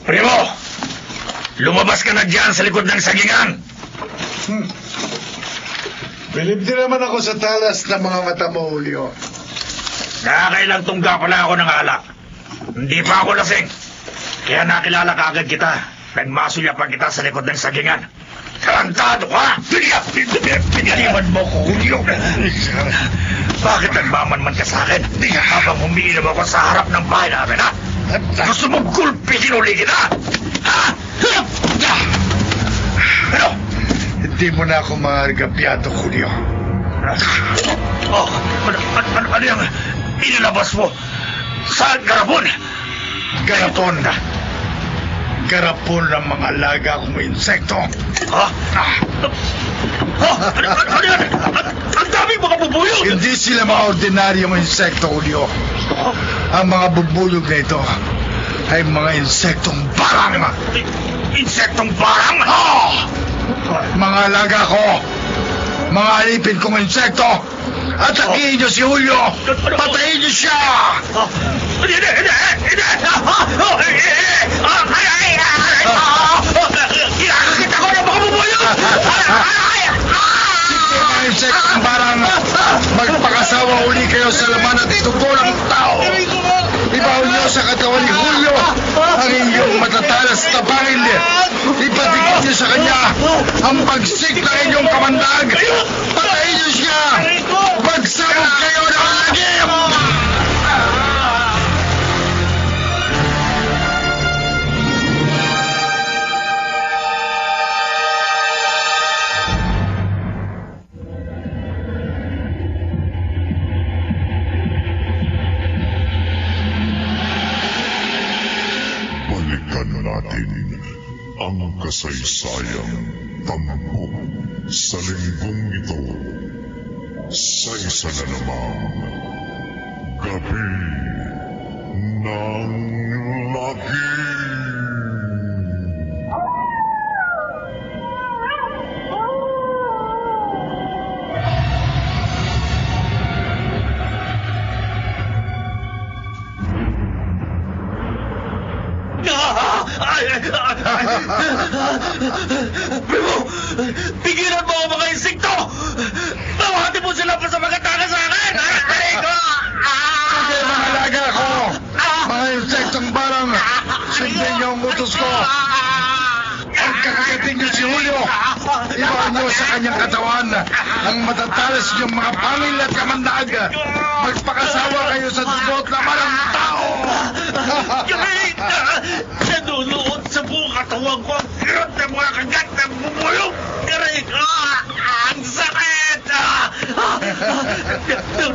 Primo! Lumabas ka na dyan sa likod ng sagingan! Bilib din naman ako sa talas ng mga mata mo, Julio. Nakakailang tungga pala ako ng alak. Hindi pa ako lasing. Kaya nakilala ka agad kita. Nagmasulya pa kita sa likod ng sagingan. Tarantado ka! Pinaliman mo ko, Julio. Bakit nagmamanman ka sa akin? Habang umiinom ako sa harap ng bahay namin, ha? Gusto mong gulpihin uli kita? Ha? Ano? Hindi mo na ako maargabyado, Julio. Oh, ano yung inilabas mo? Sa garapon? Garapon. Garapon ng mga alaga kong insekto. Ha? Ano yan? Ang dami mga bubuyog! Hindi sila mga ordinaryong insekto, Julio. Ang mga bubuyog na ito ay mga insektong barang. Insektong barang? Oh! Mga alaga ko, mga alipin kong insekto. Atakihin niyo si Julio! Patayin niyo siya! Hindi! Kinakakita ko ng mga bubuyog! Mga insektong barang, magpakasawa uli kayo sa laman at dugo ng tao. Ibaw niyo sa katawan ni Julio ang inyong matatalas na bangil. Ipatikit niyo sa kanya ang pagsik ng inyong kamandag. Patayin niyo siya! Magsabog kayo ng lagim! Balikan natin ang kasaysayang tampok sa linggong ito sa isa na namang gabi ng lagim. Primo! Pigilan mo ang mga insekto! Tawagin mo sila pa sa magkatanga sa akin! Aray ko! Hindi, mga alaga ko! Mga insektong barang! Sundin niyo ang utos ko! Ang kakagatin niyo si Julio! Ibaw niyo sa kanyang katawan ang matatalas niyong mga pangil at kamandag! Magpakasawa kayo sa dugot laman ng tao! Galing! Nanunood sa buong katawan ko ang hirap ng mga kagat ng bubuyog! Aray ko! Ang sakit!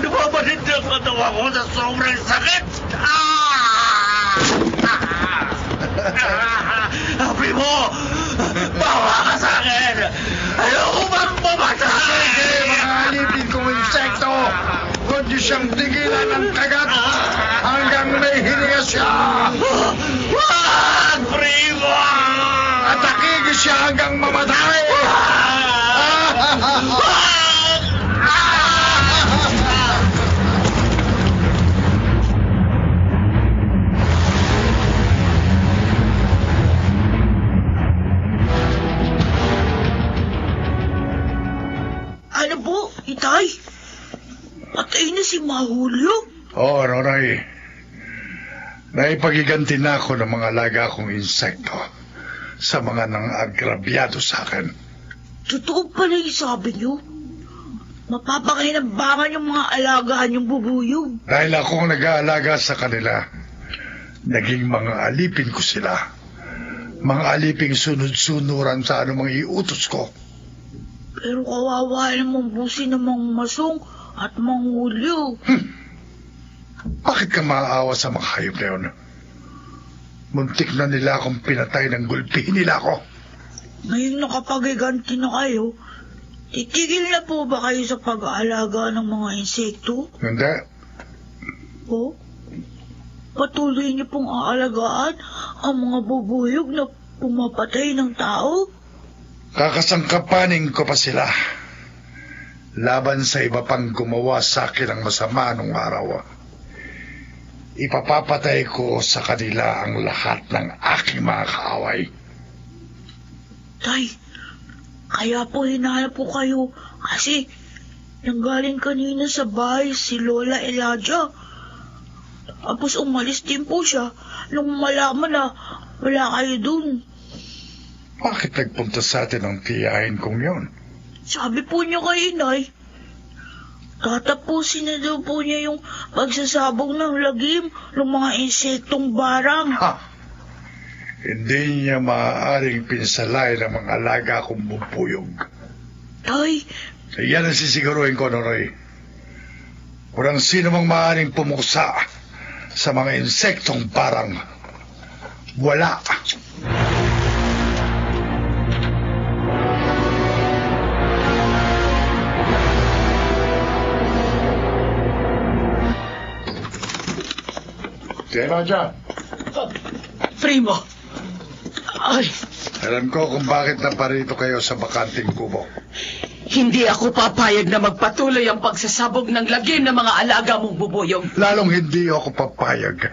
Nababalit ang katawan ko sa sobrang sakit! Primo! Bawa ka sa akin! Ayoko bang mamatay! Sige, mga alipin kong insekto! Huwag niyo siyang tigilan ng kagat hanggang may hininga siya! mahulyo? Oo, Nonoy. Naipagiganti na ako ng mga alaga kong insekto sa mga nang agrabyado sa akin. Totoo pala yung sabi niyo. Mapapakinabangan yung mga alagaan yung bubuyog. Dahil ako ang nag-aalaga sa kanila, naging mga alipin ko sila. Mga aliping sunod-sunuran sa anumang iutos ko. Pero kawawa naman po si namang Masong at Manghulyo. Bakit ka maaawa sa mga hayop na yun? Muntik na nila akong pinatay ng gulpihin nila ako. Ngayong nakapagiganti na kayo, titigil na po ba kayo sa pag-aalaga ng mga insekto? Hindi. O? Patuloy niyo pong aalagaan ang mga bubuyog na pumapatay ng tao? Kakasangkapanin ko pa sila. Laban sa iba pang gumawa sa akin ng masama nung araw. Ipapapatay ko sa kanila ang lahat ng aking mga kaaway. Tay, kaya po hinahanap po kayo kasi nanggaling kanina sa bahay si Lola Elijah. Tapos umalis din po siya nung malaman na wala kayo dun. Bakit nagpunta sa atin ang tiyahin kong yon? Sabi po niya kay Inay, tatapusin na daw po niya yung pagsasabog ng lagim ng mga insektong barang. Ha! Hindi niya maaaring pinsalay ng mga alaga kong bubuyog. Tay, Yan ang sisiguruhin ko, Nonoy. Walang sino mang maaaring pumuksa sa mga insektong barang. Wala. Tira dyan. Primo! Ay, Alam ko kung bakit naparito kayo sa bakanting kubo. hindi ako papayag na magpatuloy ang pagsasabog ng lagim ng mga alaga mong bubuyog. Lalong hindi ako papayag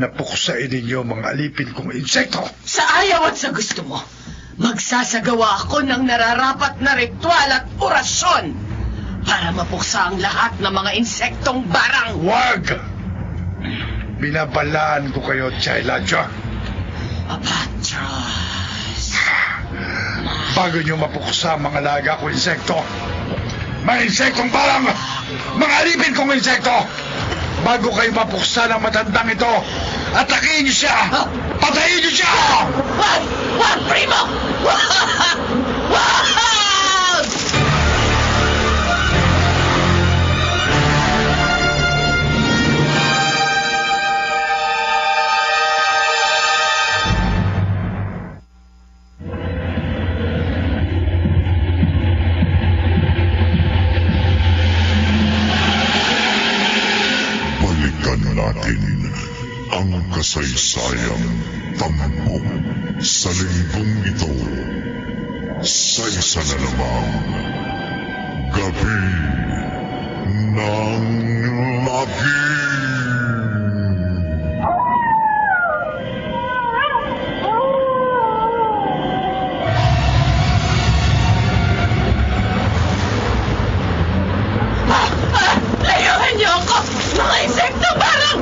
na puksain ninyo mga alipin kong insekto. Sa ayaw at sa gusto mo, magsasagawa ako ng nararapat na ritual at orasyon para mapuksa ang lahat ng mga insektong barang. Wag! Binabalaan ko kayo, Chailaja. Apatros. Bago nyo mapuksa ang mga alaga ko insekto, mga insektong barang, mga alipin kong insekto, bago kayo mapuksa ng matandang ito, atakihin nyo siya! Patayin nyo siya! Wag! Wag, Primo! Wag! Wag! Balikan natin ang kasaysayang tampok sa linggong ito sa isa na namang gabi ng lagim. Layuan niyo ako! Mga insekto barang!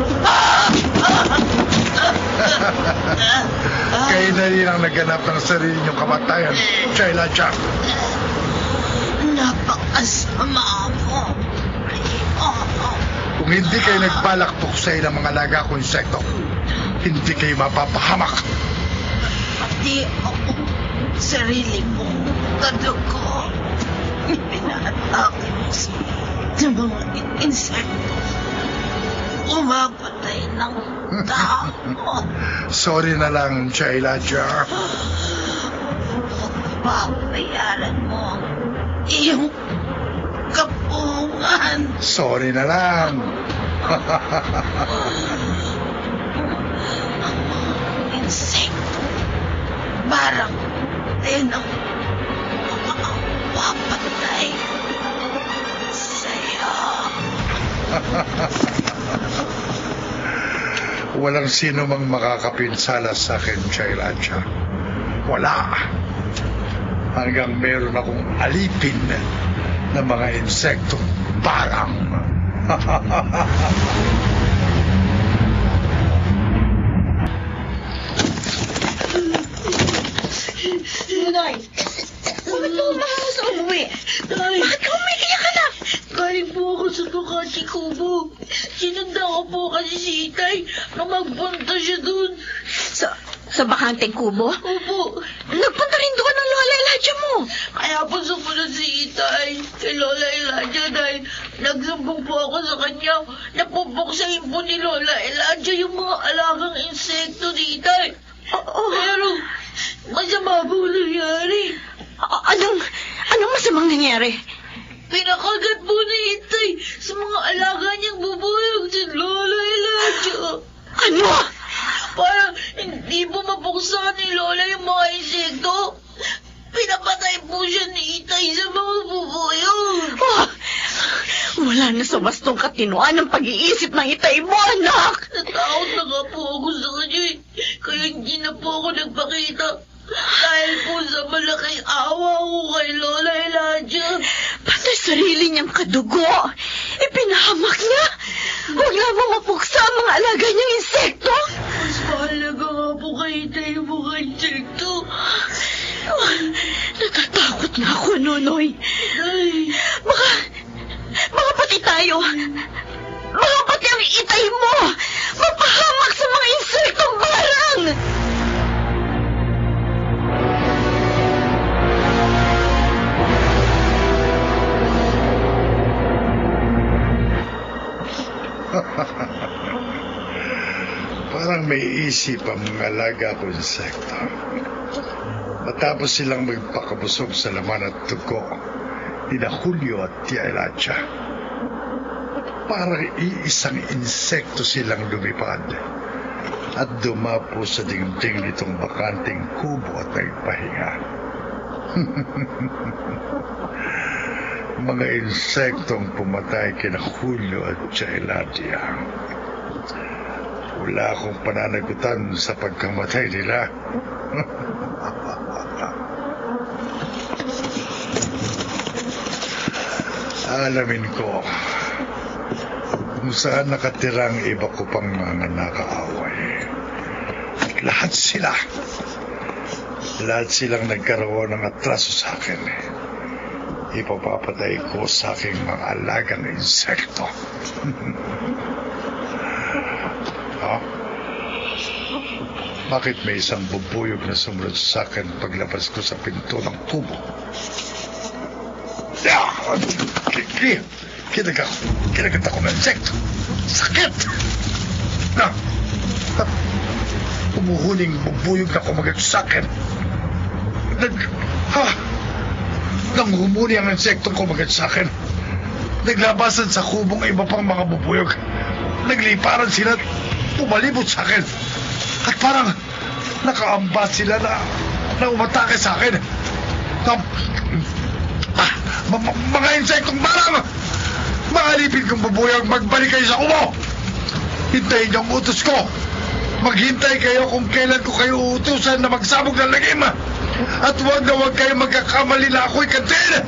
Kayo na rin ang naganap ng sarili nyong kamatayan, Chailaja. Napakasama mo, Primo. Kung hindi kayo nagbalak puksain ang mga alaga ko insekto, hindi kayo mapapahamak. Pati ako, sarili mong kadugo, pinatake mo sa mga insekto. Umapatay ng tao. Sorry na lang, Chailaja. Papayaran mo ang iyong kapungan. Sorry na lang. Insekto. Barang din ang papatay sa'yo. Walang sino mang makakapinsala sa akin, Chailaja. Wala. Hanggang meron akong alipin ng mga insektong barang. Nay! Bakit mo umahas sa umuwi? Nay! Bakit ka umiiyak ka na? Galing po ako sa Ducati Kubo. Sinunda ko po kasi si Itay na magpunta siya dun. Sa bakanteng kubo? Opo. Nagpunta rin doon ang Lola Elijah mo. Kaya po sumunod si Itay kay Lola Elijah dahil nagsumbong po ako sa kanya na pupuksahin po ni Lola Elijah yung mga alagang insekto ni Itay. Pero masama po nangyari. Anong masamang nangyari? Pinakagat po ni Itay sa mga alaga niyang bubuyog si Lola Elijah. Ano? Parang hindi po mabuksan ni Lola yung mga insekto. Pinapatay po siya ni Itay sa mga bubuyog. Wala na sa wastong katinoan ang pag-iisip ng Itay mo, anak. Natakot na nga po ako sa kanya eh. Kaya hindi na po ako nagpakita. Dahil po sa malaking awa ko kay Lola Elijah. Pati sarili niyang kadugo. Ipinahamak niya. Huwag lamang mapuksa ang mga alaga niyang insekto. Mas mahalaga nga po kay Itay yung mga insekto. Natatakot na ako, Nonoy. Ay, Baka pati tayo. Baka pati ang Itay mo. Mapahamak sa mga insektong barang. Parang may isip ang mga alaga ko insekto. Matapos silang magpakabusog sa laman at dugo ni na Julio at Tia Elijah, parang iisang insekto silang lumipad at dumapo sa dingding nitong bakanting kubo at nagpahinga. Mga insektong pumatay kina Julio at Tia Elijah. Wala akong pananagutan sa pagkamatay nila. Alamin ko kung saan nakatirang iba ko pang mga nakaaway. At lahat silang nagkaroon ng atraso sa akin. Ipapapatay ko sa aking mga alagang insekto. Bakit may isang bubuyog na sumunod sa akin paglabas ko sa pinto ng kubo? Kinagat ako ng insekto. Sakit! Umuhuling bubuyog na kumagat sa akin. Nang humuli ang insektong kumagat sa akin, naglabasan sa kubong iba pang mga bubuyog. Nagliparan sila at umalibot sa akin. At parang nakaambat sila na umatake sa akin. Mga insektong barang! Mga lipid kong bubuyog, magbalik kayo sa kubo! Hintayin niyo ang utos ko! Maghintay kayo kung kailan ko kayo utusan na magsabog ng lagim! At huwag na huwag kayo magkakamali na ako'y kantin!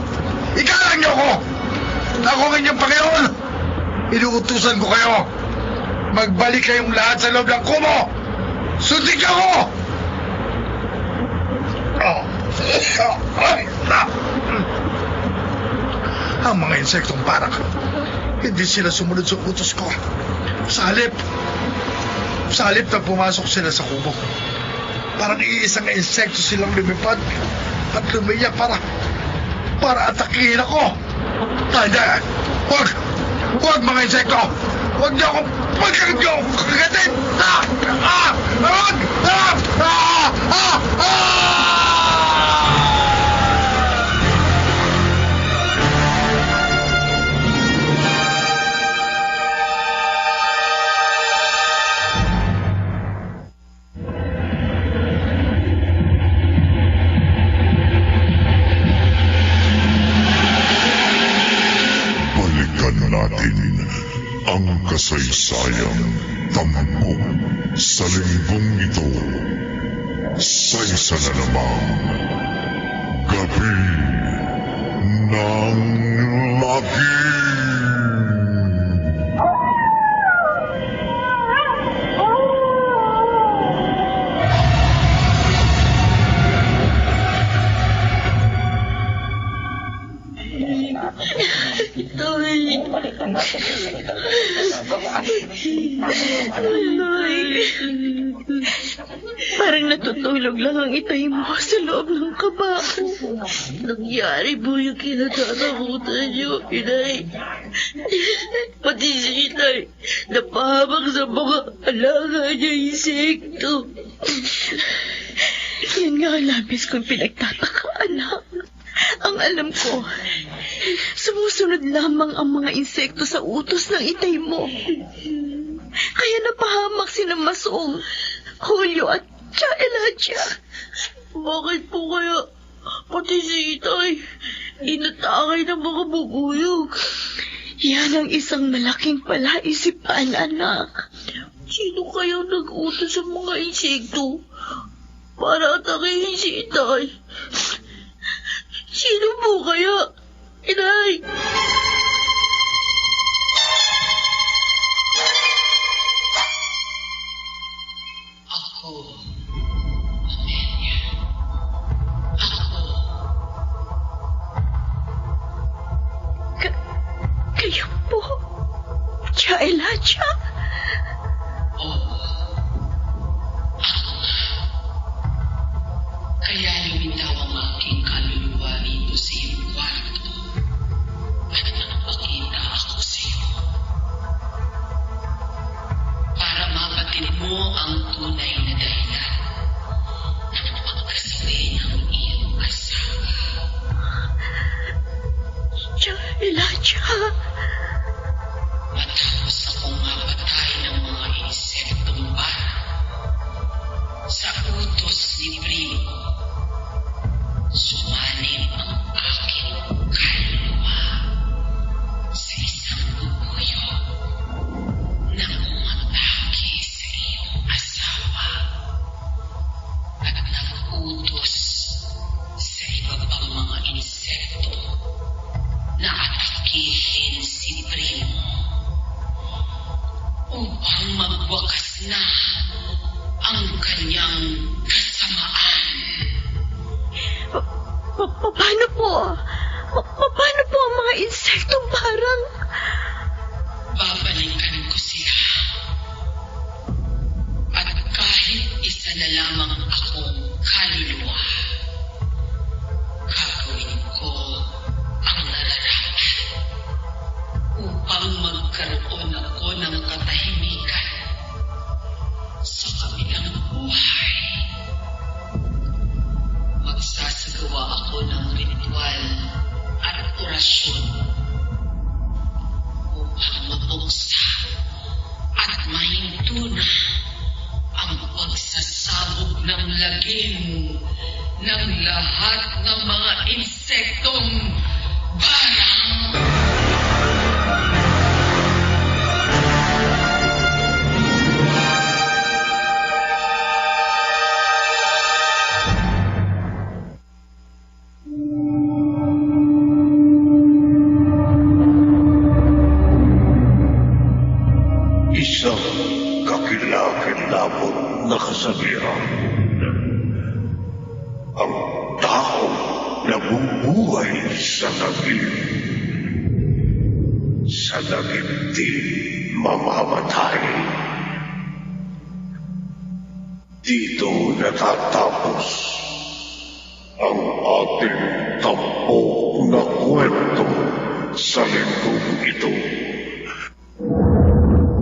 Igalang niyo ako! Ako ang inyong Panginoon! Inuutusan ko kayo! Magbalik kayong lahat sa loob ng kubo! Sundig ako! Ang mga insektong barak, hindi sila sumunod sa utos ko. Sa halip na pumasok sila sa kubo, parang iisang insekto silang lumipad at lumiyak para atakihin ako. Huwag mga insekto! Huwag niyo akong kagatin! Huwag! Balikan natin ang kasaysayang tampok sa linggong ito sa isa na namang Gabi ng Lagim. Parang natutulog lang ang itay mo sa loob ng kabako. Nangyari po yung kinatatakutan niyo, inay. Pati si inay, napahamak sa mga alaga niya insekto. Yan nga ang labis kong pinagtataka, anak. Ang alam ko, sumusunod lamang ang mga insekto sa utos ng itay mo. Kaya napahamak sina Masong, Julio at Elijah. Bakit po kaya pati si itay inatake ng mga bubuyog? Yan ang isang malaking palaisipan, anak. Sino kaya nag-utos sa mga insekto para atakihin si itay? Sino po kaya, inay? Ako, Amelia. Ako. Kayo po? Elijah? Oo. Ako nga. Kaya lumitaw ang aking kaluluwa rito sa iyong kwarto at nagpakita ako sa iyo. Para mabatid mo ang tunay na dahilan na pagkasawi ng iyong asawa. Elijah? Matapos akong mapatay ng mga insektong bara sa utos ni Primo, sumanin ang aking kaluluwa sa isang bubuyo na umatake sa iyong asawa at nag-utos sa iba pang mga insekto na atakihin si Primo upang magwakas na ang kanyang kasamaan. Paano po? Paano po ang mga insektong parang? Babalikan ko sila. At kahit isa na lamang akong kaluluwa, gagawin ko ang nararapat upang magkaroon ako ng katahimikan sa kabilang buhay. Magsasagawa ako ng ritual at orasyon upang mabuksa at mahinto na ang pagsasabog ng lagim ng lahat ng mga insektong barang. Isang kakilakilabot na kasabihan. Ang tao nabubuhay sa lagim. Sa lagim din mamamatay. Dito natatapos ang ating tampok na kwento sa linggong ito.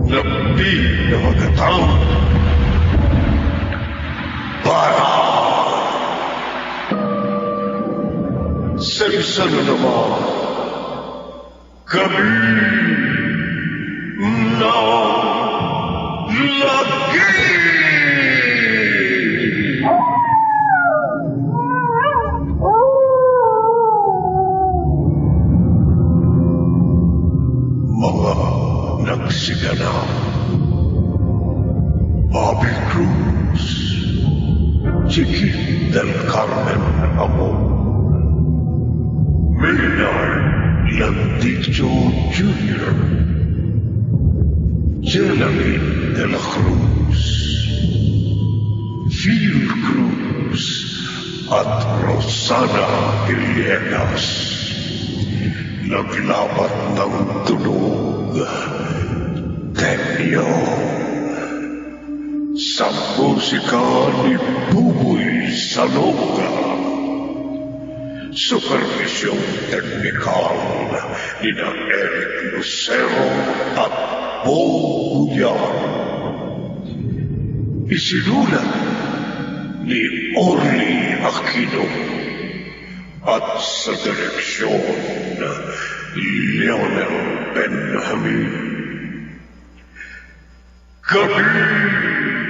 Nagdi na magatang para sa isa na naman kami na lagi. Mga nagsiganap Bobby Cruz, Chiquit del Carmen Amo, Maynard Landicho Jr., Jeremy de la Cruz, Phil Cruz at Rosana Villegas. Naglabat ng tunog, Tenyo. musika ni Buboy Salonga. Supervisyong teknikal ni Eric Lucero at Bo Guyar. Isinulat ni Orly Aquino at sa direksyon ni Leonel Benjamin. Gabi